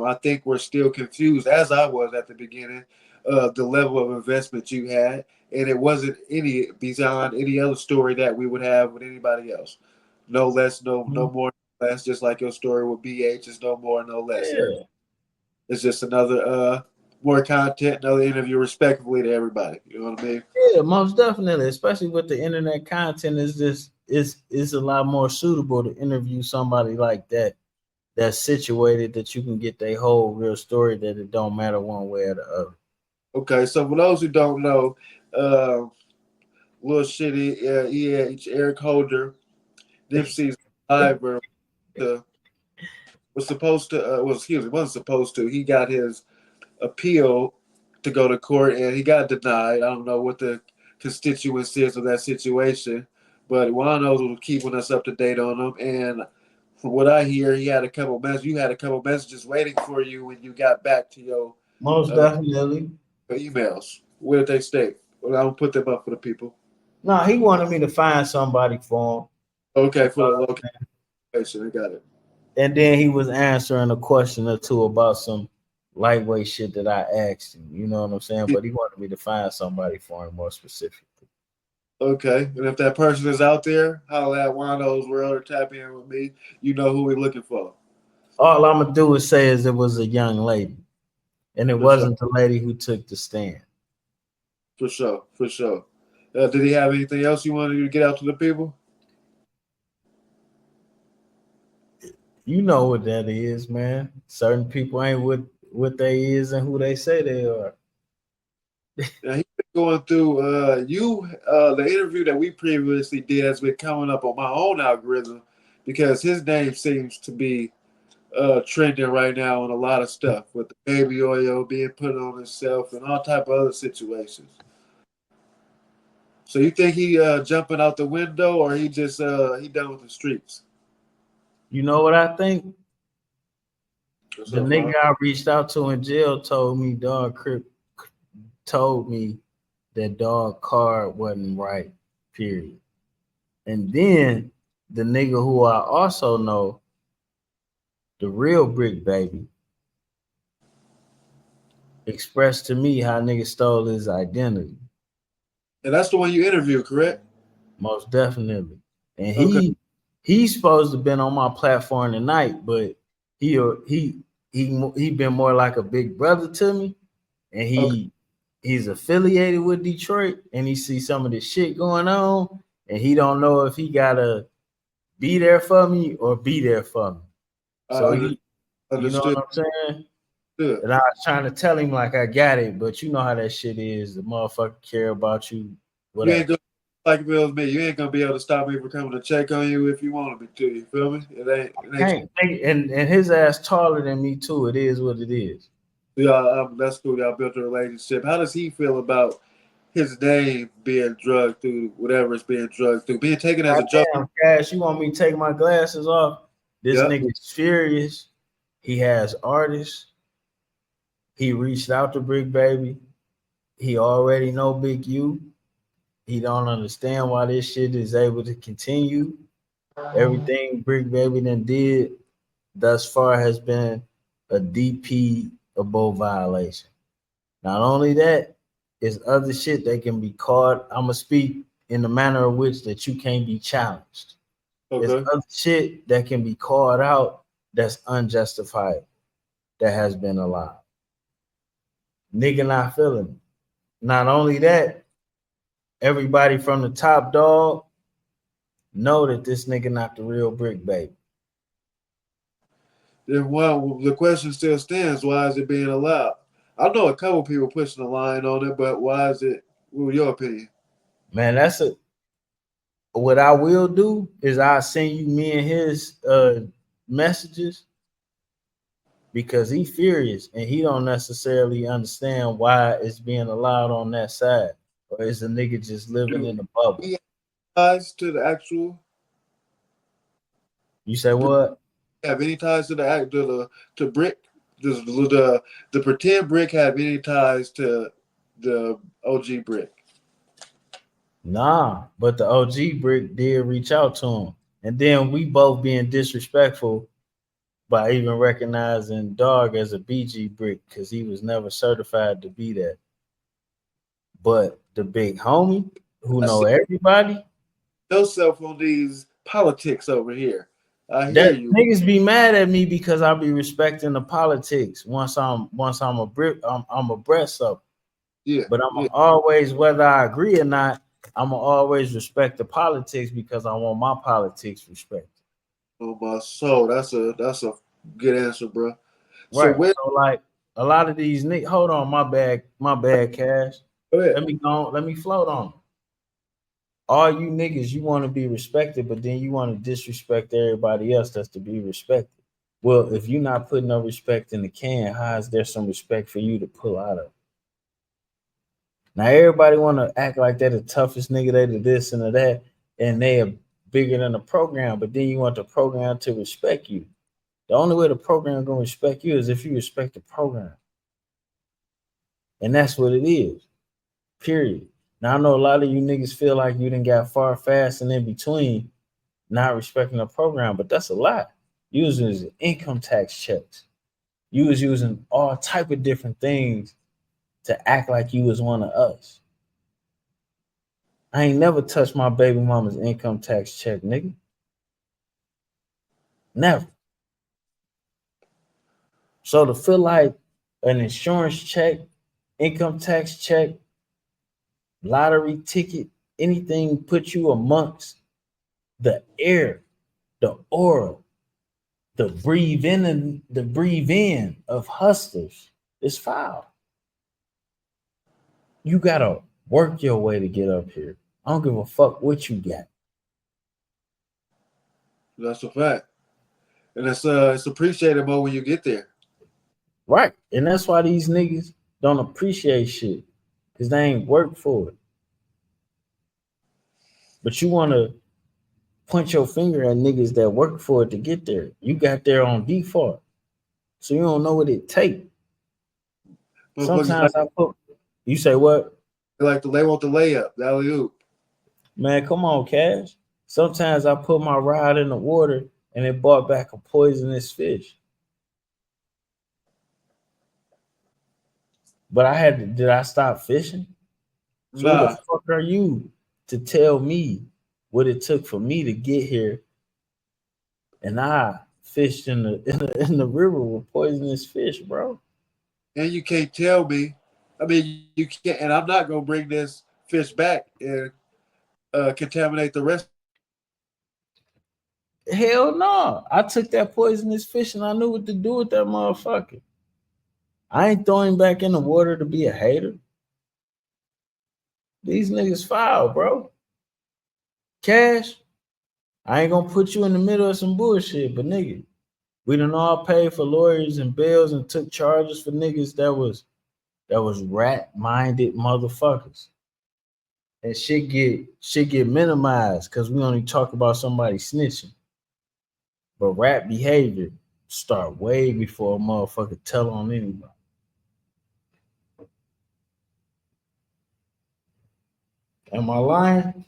I think we're still confused, as I was at the beginning, of the level of investment you had. And it wasn't any beyond any other story that we would have with anybody else. No less, no more, no less. Just like your story with BH is no more, no less. yeah, It's just another more content, another interview, respectfully to everybody. You know what I mean? yeah, most definitely. Especially with the internet content, is just is a lot more suitable to interview somebody like that that's situated that you can get their whole real story that it don't matter one way or the other. Okay, so for those who don't know, uh, little shitty EH Eric Holder, Nipsey's driver, was supposed to was excuse me wasn't supposed to. He got his appeal to go to court and he got denied. I don't know what the constituents is of that situation, but Juan-o was keeping us up to date on him. And from what I hear, he had a couple messages. You had a couple messages waiting for you when you got back to Most uh, definitely. emails. Where did they state? Well, I'll put them up for the people. No, he wanted me to find somebody for him. Okay, for the location, I got it. And then he was answering a question or two about some lightweight shit that I asked him. You know what I'm saying? But he wanted me to find somebody for him more specifically. Okay, and if that person is out there, holla at Wando's World or tap in with me. You know who we're looking for. All I'm gonna do is say is it was a young lady, and it For sure, wasn't the lady who took the stand. for sure, for sure. Did he have anything else you wanted to get out to the people? You know what that is, man. Certain people ain't what they is and who they say they are. Now, he's been going through the interview that we previously did has been coming up on my own algorithm because his name seems to be trending right now on a lot of stuff with the baby oil being put on himself and all type of other situations. So you think he jumping out the window or he just he done with the streets? You know what I think? What's The up, nigga bro? I reached out to in jail told me dog Crip told me that dog card wasn't right, period. And then the nigga who I also know, the real brick baby, expressed to me how nigga stole his identity. And that's the one you interviewed, correct? Most definitely. And Okay. he's supposed to have been on my platform tonight, but he he been more like a big brother to me, and Okay. he's affiliated with Detroit, and he sees some of this shit going on, and he don't know if he gotta be there for me or be there for me. So I you know what understood. I'm saying? Understood. And I was trying to tell him like I got it, but you know how that shit is. The motherfucker care about you, You ain't whatever. gonna like if it was me. You ain't gonna be able to stop me from coming to check on you if you wanted me to. You feel me? It ain't. Can't and his ass taller than me too. It is what it is. Yeah, that's cool. Y'all built a relationship. How does he feel about his name being drugged through whatever it's being drugged through, being taken as a joke? Goddamn, Cash, you want me to take my glasses off? This Yeah. nigga's furious. He has artists. He reached out to Brick Baby. He already know Big U. He don't understand why this shit is able to continue. Everything Brick Baby done did thus far has been a DP above violation. Not only that, it's other shit that can be caught. I'ma speak in the manner of which that you can't be challenged. It's Okay. other shit that can be called out that's unjustified that has been allowed. Nigga not feeling it. Not only that, everybody from the top dog know that this nigga not the real Brick Baby. Then well, the question still stands: why is it being allowed? I know a couple people pushing the line on it, but why is it? What your opinion? Man, that's a what I will do is I send you me and his messages because he furious and he don't necessarily understand why it's being allowed on that side. Or is the nigga just living Do in the bubble? he have ties to the actual? You say Do what? he have any ties to the act to Brick? Does the pretend Brick have any ties to the OG Brick? Nah, but the OG Brick did reach out to him. And then we both being disrespectful by even recognizing Dog as a BG Brick because he was never certified to be that. But the big homie who I know see everybody, yourself on these politics over here. I hear that you. niggas be mad at me because I be respecting the politics once I'm a brick I'm a breast up. Yeah, But I'm yeah. always, whether I agree or not, I'm gonna always respect the politics because I want my politics respected. On my soul. That's a good answer, bro. So Right. where? So like a lot of these niggas, hold on, my bad, Cash. Go ahead. Let me float on. All you niggas, you want to be respected, but then you want to disrespect everybody else that's to be respected. Well, if you're not putting no respect in the can, how is there some respect for you to pull out of? Now everybody want to act like they're the toughest nigga, they the this and the that, and they are bigger than the program. But then you want the program to respect you. The only way the program gonna respect you is if you respect the program, and that's what it is. Period. Now I know a lot of you niggas feel like you didn't got far fast and in between, not respecting the program, but that's a lie. You was using income tax checks. You was using all type of different things to act like you was one of us. I ain't never touched my baby mama's income tax check, nigga. Never. So to feel like an insurance check, income tax check, lottery ticket, anything put you amongst the air, the aura, the breathe in of hustlers is foul. You gotta work your way to get up here. I don't give a fuck what you got. That's a fact, and it's appreciated more when you get there. Right. And that's why these niggas don't appreciate shit. Cause they ain't worked for it. But you wanna point your finger at niggas that work for it to get there. You got there on default. So you don't know what it take. Motherfuckers like Sometimes I put you say what? they want the layup, the alley oop. Man, come on, Cash. Sometimes I put my rod in the water and it brought back a poisonous fish. But I had to, did I stop fishing? So who the Nah, fuck are you to tell me what it took for me to get here? And I fished in the river with poisonous fish, bro. and you can't tell me. I mean, you can't, and I'm not gonna bring this fish back and contaminate the rest. Hell no. I took that poisonous fish and I knew what to do with that motherfucker. I ain't throwing back in the water to be a hater. These niggas foul, bro. Cash, I ain't gonna put you in the middle of some bullshit, but nigga, we done all paid for lawyers and bills and took charges for niggas that was rat minded motherfuckers. And shit get minimized because we only talk about somebody snitching. But rat behavior start way before a motherfucker tell on anybody. Am I lying?